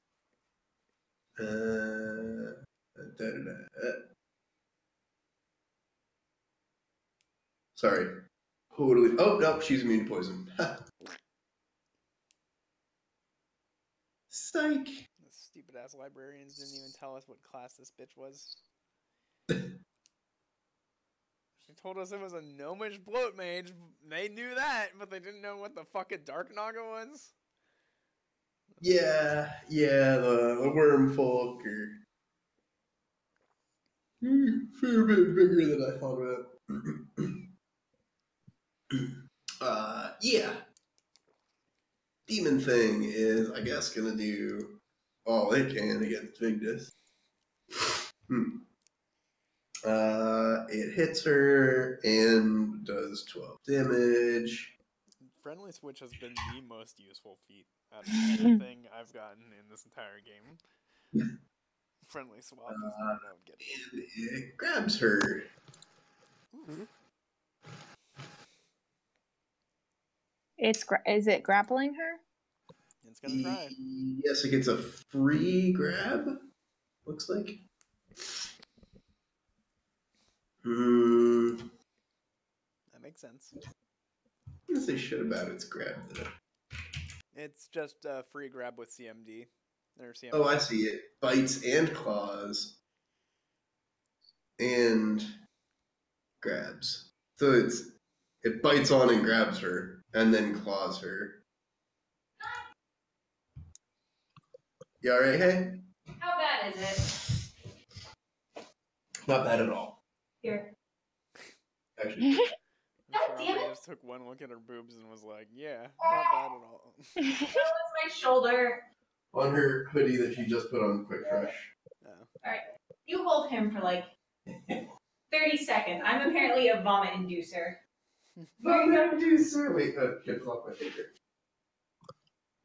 Sorry. Totally. Oh, no, she's immune to poison. Psych. The stupid ass librarians didn't even tell us what class this bitch was. She told us it was a gnomish bloat mage. They knew that, but they didn't know what the fucking Dark Naga was. Yeah, the worm folk are fair bit bigger than I thought about. Yeah. Demon thing is, I guess, gonna do all it can against Vigdis. It hits her and does 12 damage. Friendly Switch has been the most useful feat out of anything I've gotten in this entire game. Friendly Swap is the one I would get. And it grabs her. Is it grappling her? It's gonna try. Yes, it gets a free grab. Looks like. That makes sense. I'm gonna say shit about its grab though. It's just a free grab with CMD. Or CMD. Oh, I see it. Bites and claws. And grabs. So it bites on and grabs her, and then claws her. You alright, hey? How bad is it? Not bad at all. Here. Actually. God damn it. Just took one look at her boobs and was like, yeah, not bad at all. That was my shoulder. On her hoodie that she just put on Quick Fresh. Alright. You hold him for like 30 30 seconds. I'm apparently a vomit inducer. Vomit inducer. Wait, can't pull off my finger.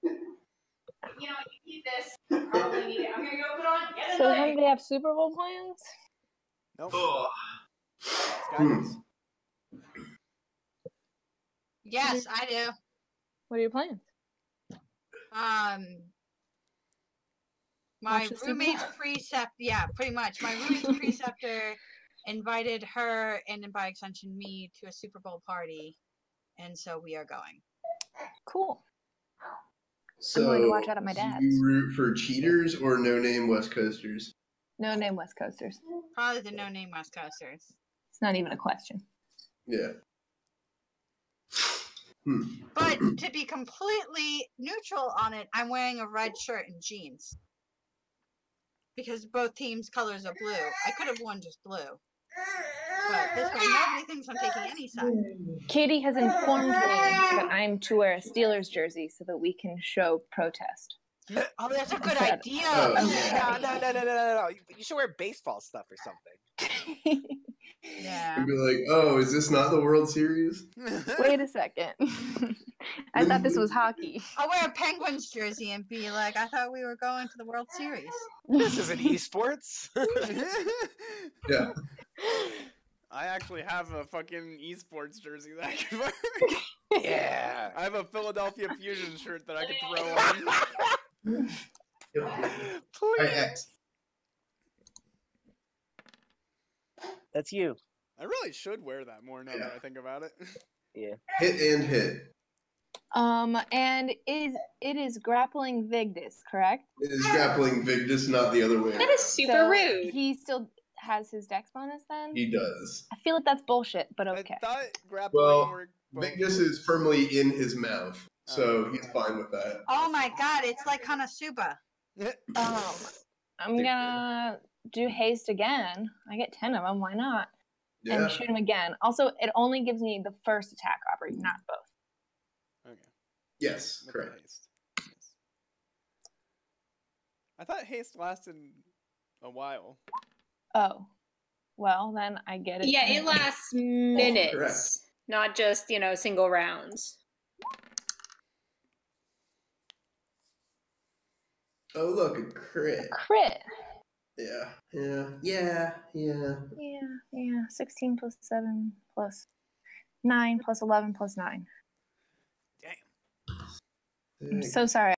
You know, you keep this. Probably need it. I'm gonna go put on yet So another. does anybody have Super Bowl plans? Nope. Oh. Guidance. Yes, I do. What are your plans? My Watch the Super roommate's Bowl? precept, yeah, pretty much. My roommate's preceptor invited her and by extension me to a Super Bowl party, and so we are going. Cool. So, I'm going to watch out at my do dad's. you root for cheaters or no-name West Coasters? No name West Coasters. Probably the no-name West Coasters. It's not even a question. Yeah. But to be completely neutral on it, I'm wearing a red shirt and jeans. Because both teams' colors are blue. I could have worn just blue. But this way, nobody thinks I'm taking any side. Katie has informed me that I'm to wear a Steelers jersey so that we can show protest. Oh, that's a good Said- idea. Oh, No. You should wear baseball stuff or something. Yeah. You'd be like, oh, is this not the World Series? Wait a second. I thought this was hockey. I'll wear a Penguins jersey and be like, I thought we were going to the World Series. This isn't esports. Yeah. I actually have a fucking esports jersey that I can wear. Yeah. I have a Philadelphia Fusion shirt that I could throw on. Alright, X. That's you. I really should wear that more now that I think about it. Yeah. Hit and hit. And it is grappling Vigdis, correct? It is grappling Vigdis, not the other way That around. is super So rude. He still has his dex bonus then? He does. I feel like that's bullshit, but okay. I thought grappling Well, were Vigdis is firmly in his mouth, so he's fine with that. Oh my god, it's like Konosuba. I'm gonna do haste again. I get 10 of them, why not? Yeah. And shoot him again. Also, it only gives me the first attack operator, not both. Okay. Yes, Look at correct. haste. Yes. I thought haste lasted a while. Oh. Well, then I get it. Yeah, it lasts minutes, correct. not just, single rounds. Oh, look, a crit. Crit. Yeah. Yeah. 16 plus 7 plus 9 plus 11 plus 9. I'm so sorry.